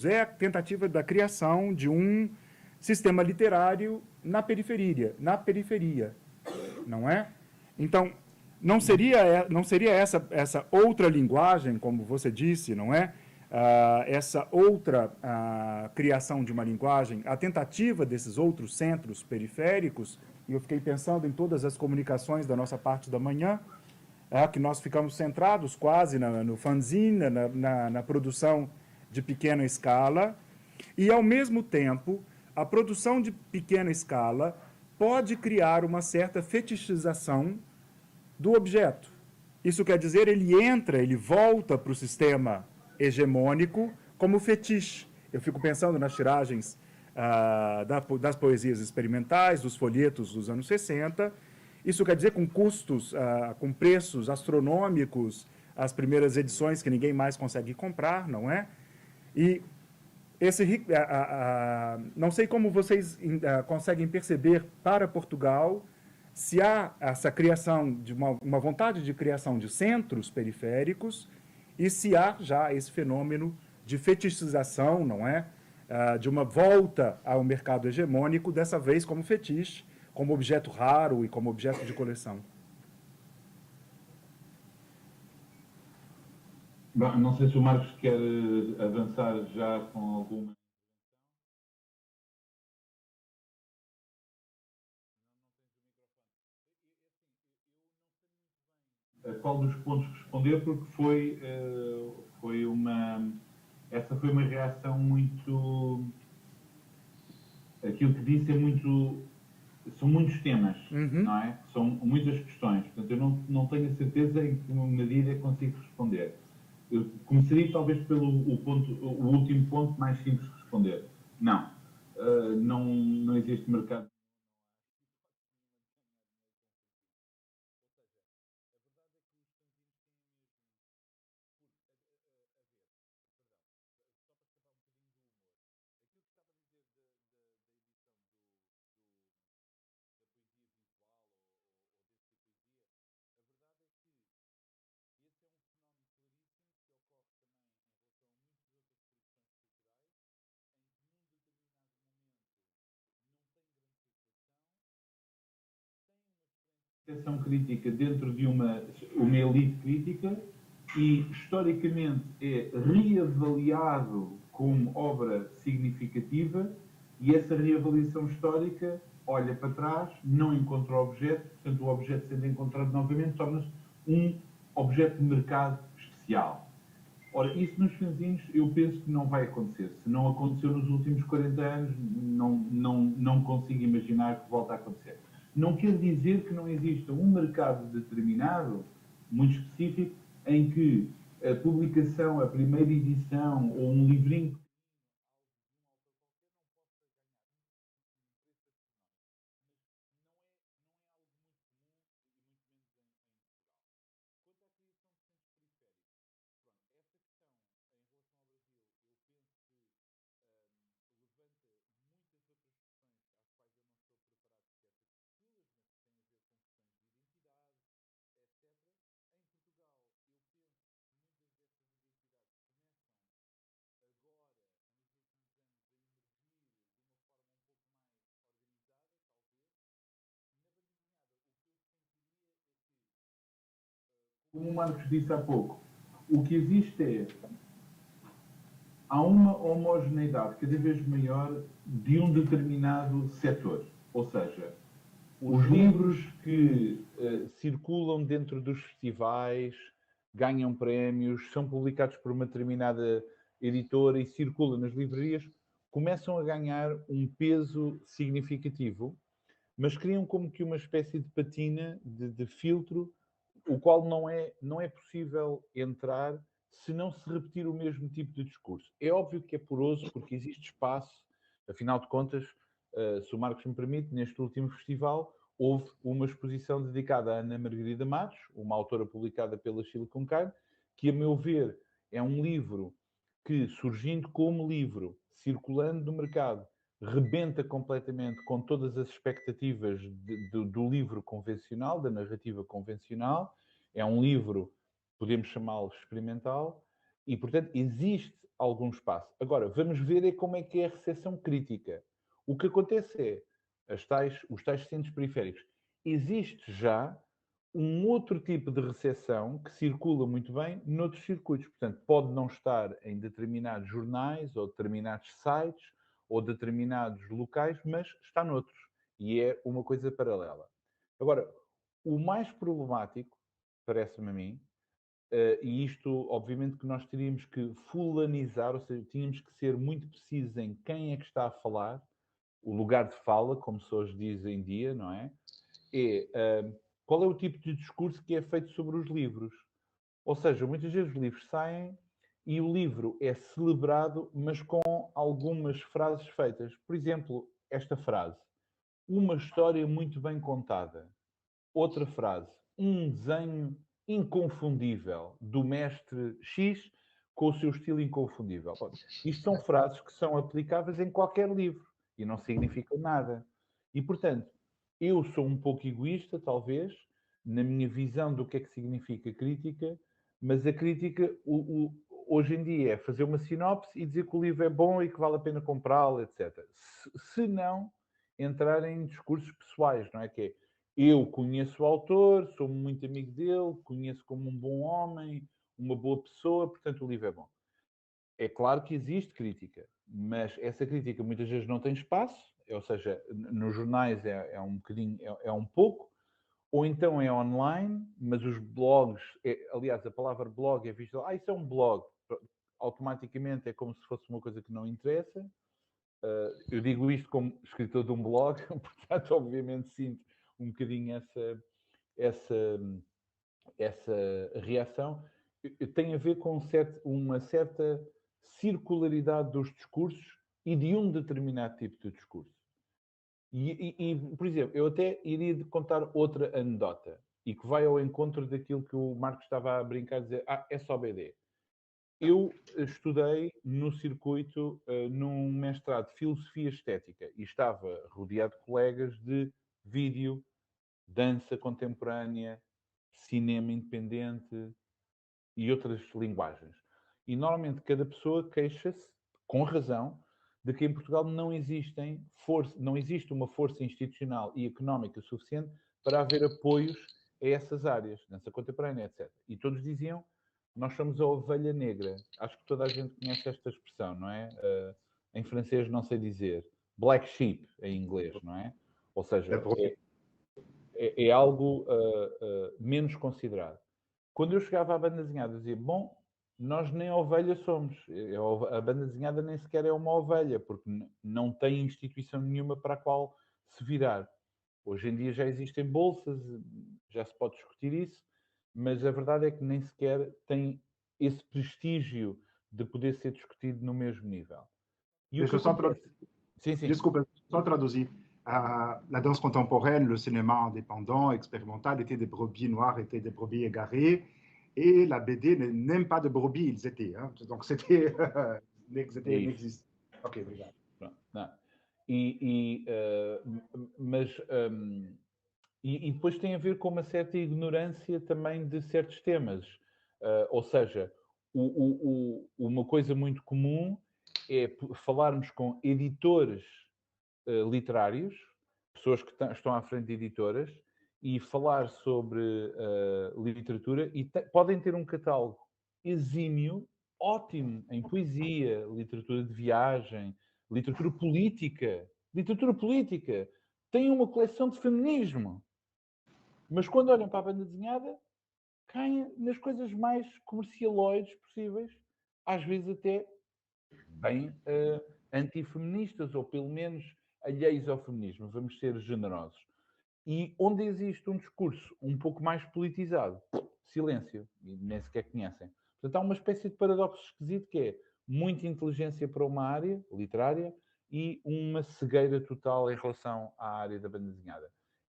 É a tentativa da criação de um sistema literário na periferia, não é? Então, não seria essa outra linguagem, como você disse, não é? Essa outra criação de uma linguagem, a tentativa desses outros centros periféricos, e eu fiquei pensando em todas as comunicações da nossa parte da manhã, que nós ficamos centrados quase no fanzine, na produção de pequena escala, e, ao mesmo tempo, a produção de pequena escala pode criar uma certa fetichização do objeto. Isso quer dizer, ele volta para o sistema hegemônico como fetiche. Eu fico pensando nas tiragens das poesias experimentais, dos folhetos dos anos 60. Isso quer dizer com custos, com preços astronômicos, as primeiras edições que ninguém mais consegue comprar, não é? E não sei como vocês conseguem perceber para Portugal se há essa criação de uma vontade de criação de centros periféricos e se há já esse fenômeno de fetichização, não é? De uma volta ao mercado hegemônico, dessa vez como fetiche, como objeto raro e como objeto de coleção. Bom, não sei se o Marcos quer avançar já com alguma. Qual dos pontos responder, porque essa foi uma reação muito. Aquilo que disse é muito. São muitos temas, não é? São muitas questões. Portanto, eu não tenho a certeza em que medida consigo responder. Eu começaria talvez pelo o último ponto mais simples de responder. Não existe mercado. Ação crítica dentro de uma elite crítica e, historicamente, é reavaliado como obra significativa e essa reavaliação histórica olha para trás, não encontra o objeto, portanto, o objeto sendo encontrado novamente torna-se um objeto de mercado especial. Ora, isso nos fanzines eu penso que não vai acontecer. Se não aconteceu nos últimos 40 anos, não consigo imaginar que volte a acontecer. Não quer dizer que não exista um mercado determinado, muito específico, em que a publicação, a primeira edição ou um livrinho como o Marcos disse há pouco, o que existe há uma homogeneidade cada vez maior de um determinado setor. Ou seja, os livros que circulam dentro dos festivais, ganham prémios, são publicados por uma determinada editora e circulam nas livrarias, começam a ganhar um peso significativo, mas criam como que uma espécie de patina, de filtro, o qual não é possível entrar se não se repetir o mesmo tipo de discurso. É óbvio que é poroso, porque existe espaço, afinal de contas, se o Marcos me permite, neste último festival, houve uma exposição dedicada a Ana Margarida Matos, uma autora publicada pela Silicon Kind, que, a meu ver, é um livro que, surgindo como livro, circulando no mercado, rebenta completamente com todas as expectativas do livro convencional, da narrativa convencional. É um livro, podemos chamá-lo experimental, e, portanto, existe algum espaço. Agora, vamos ver como é que é a recepção crítica. O que acontece os tais centros periféricos. Existe já um outro tipo de recepção que circula muito bem noutros circuitos. Portanto, pode não estar em determinados jornais ou determinados sites ou determinados locais, mas está noutros. E é uma coisa paralela. Agora, o mais problemático, parece-me a mim, e isto, obviamente, que nós teríamos que fulanizar, ou seja, tínhamos que ser muito precisos em quem é que está a falar, o lugar de fala, como se hoje diz em dia, não é? Qual é o tipo de discurso que é feito sobre os livros? Ou seja, muitas vezes os livros saem e o livro é celebrado, mas com algumas frases feitas. Por exemplo, esta frase: uma história muito bem contada. Outra frase: um desenho inconfundível do mestre X com o seu estilo inconfundível. Isto são frases que são aplicáveis em qualquer livro e não significam nada. E, portanto, eu sou um pouco egoísta, talvez, na minha visão do que é que significa crítica, mas a crítica, hoje em dia, é fazer uma sinopse e dizer que o livro é bom e que vale a pena comprá-lo, etc. Se não entrar em discursos pessoais, não é? Que é: eu conheço o autor, sou muito amigo dele, conheço como um bom homem, uma boa pessoa, portanto o livro é bom. É claro que existe crítica, mas essa crítica muitas vezes não tem espaço, ou seja, nos jornais é um bocadinho, é um pouco, ou então é online, mas os blogs, aliás, a palavra blog é vista, isso é um blog, automaticamente é como se fosse uma coisa que não interessa. Eu digo isto como escritor de um blog, portanto, obviamente sinto um bocadinho essa reação. Tem a ver com uma certa circularidade dos discursos e de um determinado tipo de discurso. Por exemplo, eu até iria contar outra anedota e que vai ao encontro daquilo que o Marcos estava a brincar, a dizer, é só BD. Eu estudei no circuito, num mestrado de Filosofia Estética e estava rodeado de colegas de vídeo, dança contemporânea, cinema independente e outras linguagens. E normalmente cada pessoa queixa-se, com razão, de que em Portugal não existe uma força institucional e económica suficiente para haver apoios a essas áreas, dança contemporânea, etc. E todos diziam: nós somos a ovelha negra. Acho que toda a gente conhece esta expressão, não é? Em francês não sei dizer. Black sheep, em inglês, não é? Ou seja, é algo menos considerado. Quando eu chegava à banda desenhada, eu dizia: bom, nós nem ovelha somos. A banda desenhada nem sequer é uma ovelha, porque não tem instituição nenhuma para a qual se virar. Hoje em dia já existem bolsas, já se pode discutir isso, mas a verdade é que nem sequer tem esse prestígio de poder ser discutido no mesmo nível. E Deixa eu só Sim, sim. Desculpa, só traduzir. La danse contemporaine, le cinéma indépendant, expérimental, étaient des brebis noires, étaient des brebis égarées, et la BD n'aime pas de brebis, ils étaient. Hein? Donc c'était n'existe. Ok, obrigado. Não. E depois tem a ver com uma certa ignorância também de certos temas. Ou seja, uma coisa muito comum é falarmos com editores literários, pessoas que estão à frente de editoras, e falar sobre literatura, e podem ter um catálogo exímio, ótimo, em poesia, literatura de viagem, literatura política. Literatura política. Tem uma coleção de feminismo. Mas quando olham para a banda desenhada, caem nas coisas mais comercialoides possíveis, às vezes até bem antifeministas, ou pelo menos alheios ao feminismo, vamos ser generosos. E onde existe um discurso um pouco mais politizado, silêncio, e nem sequer conhecem. Portanto, há uma espécie de paradoxo esquisito que é muita inteligência para uma área literária e uma cegueira total em relação à área da banda desenhada.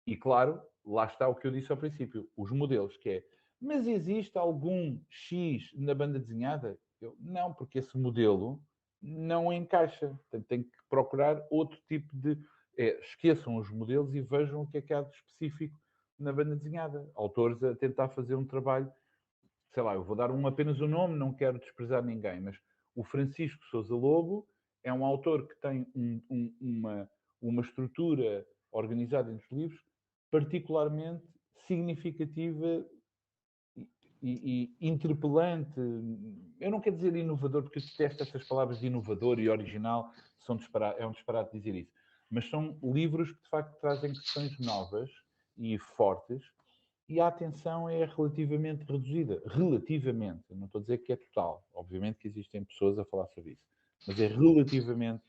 E claro, lá está o que eu disse ao princípio, os modelos, que é, mas existe algum X na banda desenhada? Não, porque esse modelo não encaixa. Portanto, tem que procurar outro tipo de... esqueçam os modelos e vejam o que é que há de específico na banda desenhada. Autores a tentar fazer um trabalho, sei lá, eu vou dar apenas o nome, não quero desprezar ninguém, mas o Francisco Sousa Lobo é um autor que tem uma estrutura organizada entre os livros particularmente significativa e interpelante. Eu não quero dizer inovador, porque eu detesto essas palavras de inovador e original, é um disparate dizer isso. Mas são livros que, de facto, trazem questões novas e fortes, e a atenção é relativamente reduzida. Relativamente. Eu não estou a dizer que é total. Obviamente que existem pessoas a falar sobre isso. Mas é relativamente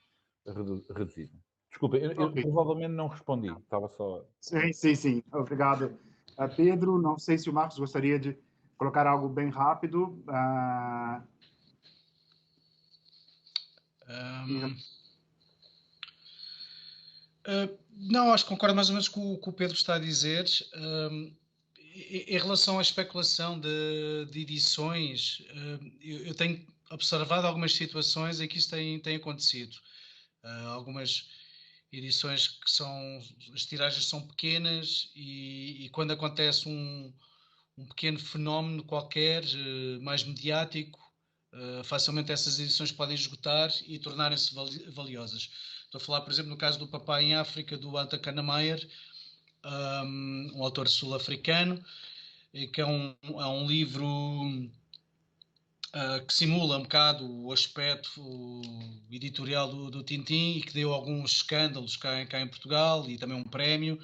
reduzida. Desculpa, eu provavelmente não respondi. Estava só... Sim. Obrigado, Pedro. Não sei se o Marcos gostaria de colocar algo bem rápido. Não, acho que concordo mais ou menos com o que o Pedro está a dizer. Em relação à especulação de edições, eu tenho observado algumas situações em que isso tem acontecido. Algumas edições que as tiragens são pequenas e quando acontece um pequeno fenómeno qualquer, mais mediático, facilmente essas edições podem esgotar e tornarem-se valiosas. Estou a falar, por exemplo, no caso do Papá em África, do Anta Kannemeyer, um autor sul-africano, que é um livro que simula um bocado o aspecto editorial do Tintin e que deu alguns escândalos cá em Portugal e também um prémio,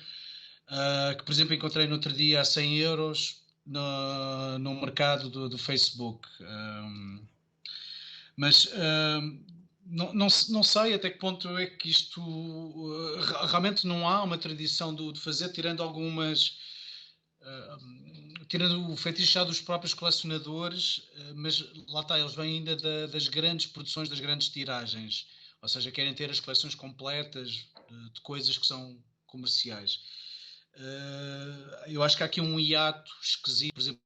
que, por exemplo, encontrei no outro dia a 100 euros no mercado do Facebook. Mas não sei até que ponto é que isto... realmente não há uma tradição de fazer, tirando algumas... tirando o fetiche já dos próprios colecionadores, mas lá está, eles vêm ainda das grandes produções, das grandes tiragens. Ou seja, querem ter as coleções completas de coisas que são comerciais. Eu acho que há aqui um hiato esquisito, por exemplo,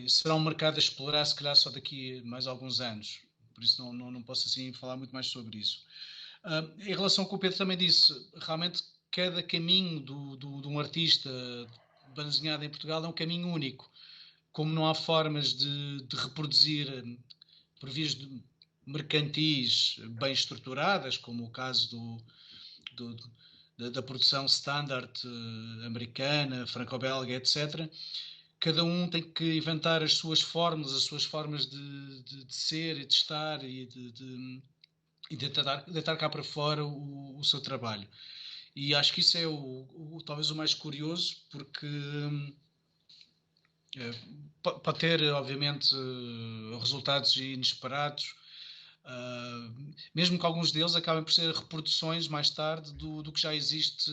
será um mercado a explorar, se calhar, só daqui a mais alguns anos. Por isso não posso assim falar muito mais sobre isso. Em relação ao que o Pedro também disse, realmente cada caminho de um artista de banda desenhada em Portugal é um caminho único. Como não há formas de reproduzir por vias mercantis bem estruturadas, como o caso da produção standard americana, franco-belga, etc., cada um tem que inventar as suas formas de ser e de estar e de deitar cá para fora o seu trabalho. E acho que isso é talvez o mais curioso, porque pode ter, obviamente, resultados inesperados, mesmo que alguns deles acabem por ser reproduções mais tarde do que já existe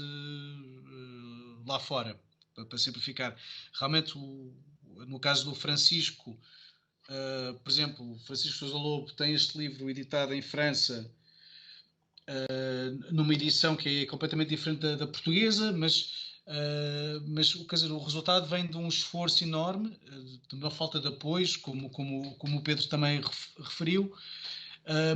lá fora, para simplificar. Realmente, no caso do Francisco, por exemplo, Francisco Sousa Lobo tem este livro editado em França, numa edição que é completamente diferente da portuguesa, mas quer dizer, o resultado vem de um esforço enorme, de uma falta de apoios, como o Pedro também referiu,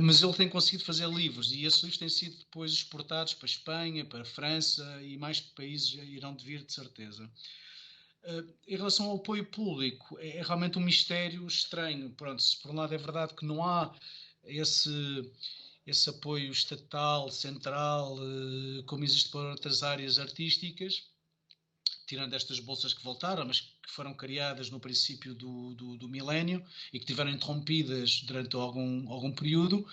mas ele tem conseguido fazer livros e esses livros têm sido depois exportados para a Espanha, para a França e mais países irão de vir, de certeza. Em relação ao apoio público, é realmente um mistério estranho. Pronto, se por um lado é verdade que não há esse apoio estatal, central, como existe para outras áreas artísticas, tirando estas bolsas que voltaram, mas que foram criadas no princípio do milénio e que tiveram interrompidas durante algum período.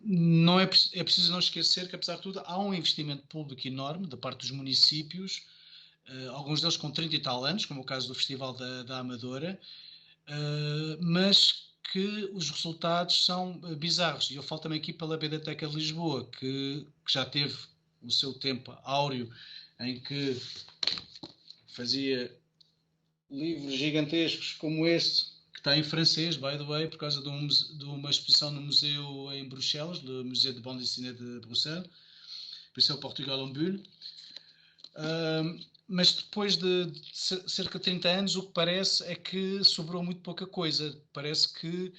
Não é preciso não esquecer que, apesar de tudo, há um investimento público enorme da parte dos municípios, alguns deles com 30 e tal anos, como o caso do Festival da Amadora, mas que os resultados são bizarros. E eu falo também aqui pela Biblioteca de Lisboa, que já teve o seu tempo áureo em que fazia livros gigantescos como este, que está em francês, by the way, por causa de uma exposição no museu em Bruxelas, no Museu de Bande Dessinée de Bruxelas, por isso é o Portugal en Bulle. Mas depois de cerca de 30 anos, o que parece é que sobrou muito pouca coisa. Parece que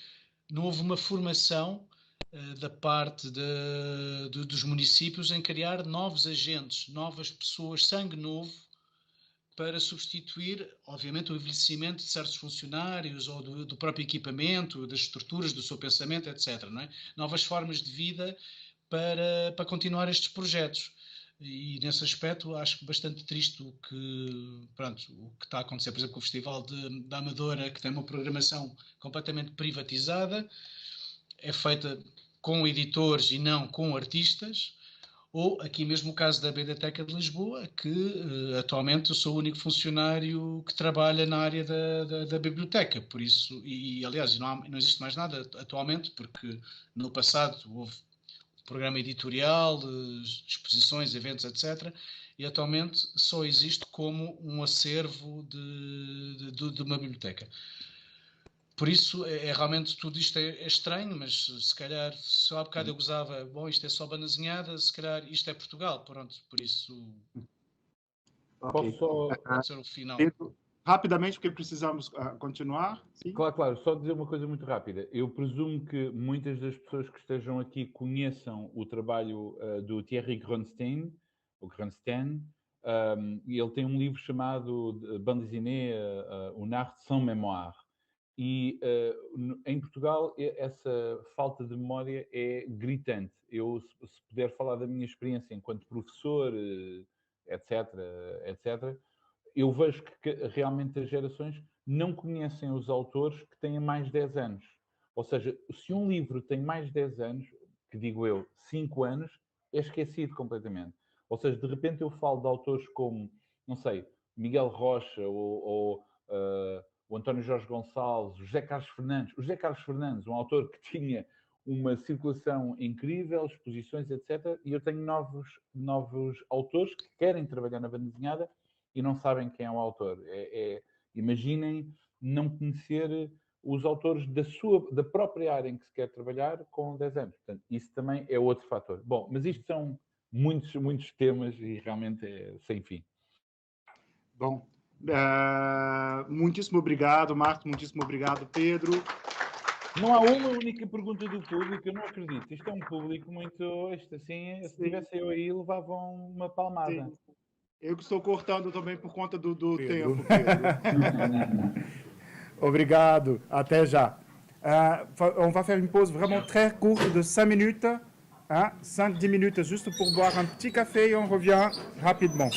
não houve uma formação da parte dos municípios em criar novos agentes, novas pessoas, sangue novo, para substituir, obviamente, o envelhecimento de certos funcionários ou do próprio equipamento, das estruturas, do seu pensamento, etc. Não é? Novas formas de vida para continuar estes projetos. E nesse aspecto acho bastante triste o que está a acontecer, por exemplo, com o Festival da Amadora, que tem uma programação completamente privatizada, é feita com editores e não com artistas, ou aqui mesmo o caso da Biblioteca de Lisboa, que atualmente eu sou o único funcionário que trabalha na área da biblioteca, por isso, e aliás não existe mais nada atualmente, porque no passado houve programa editorial, exposições, eventos, etc. E atualmente só existe como um acervo de uma biblioteca. Por isso, realmente tudo isto é estranho, mas se calhar, só há bocado eu gozava, bom, isto é só banda desenhada, se calhar isto é Portugal, pronto, por isso Okay. Pode ser o final. Pedro, rapidamente, porque precisamos continuar. Sim? Claro, só dizer uma coisa muito rápida. Eu presumo que muitas das pessoas que estejam aqui conheçam o trabalho do Thierry Gronstein, e ele tem um livro chamado Bande Dessinée, Un Art Sans Mémoire. E em Portugal essa falta de memória é gritante. Eu, se puder falar da minha experiência enquanto professor, etc., eu vejo que realmente as gerações não conhecem os autores que têm mais de 10 anos. Ou seja, se um livro tem mais de 10 anos, que digo eu, 5 anos, é esquecido completamente. Ou seja, de repente eu falo de autores como, não sei, Miguel Rocha ou o António Jorge Gonçalves, o José Carlos Fernandes. O José Carlos Fernandes, um autor que tinha uma circulação incrível, exposições, etc. E eu tenho novos autores que querem trabalhar na banda desenhada e não sabem quem é o autor. Imaginem não conhecer os autores da própria área em que se quer trabalhar com 10 anos. Portanto, isso também é outro fator. Bom, mas isto são muitos temas e realmente é sem fim. Bom, muitíssimo obrigado, Marco, muitíssimo obrigado, Pedro. Não há uma única pergunta do público, eu não acredito. Isto é um público muito... assim, se tivesse eu aí, levavam uma palmada. Sim. Eu que estou cortando também por conta do tempo, Pedro. Obrigado, até já. On va faire une pause vraiment très courte de 5 minutes, 5-10 minutes juste pour boire un petit café et on revient rapidement.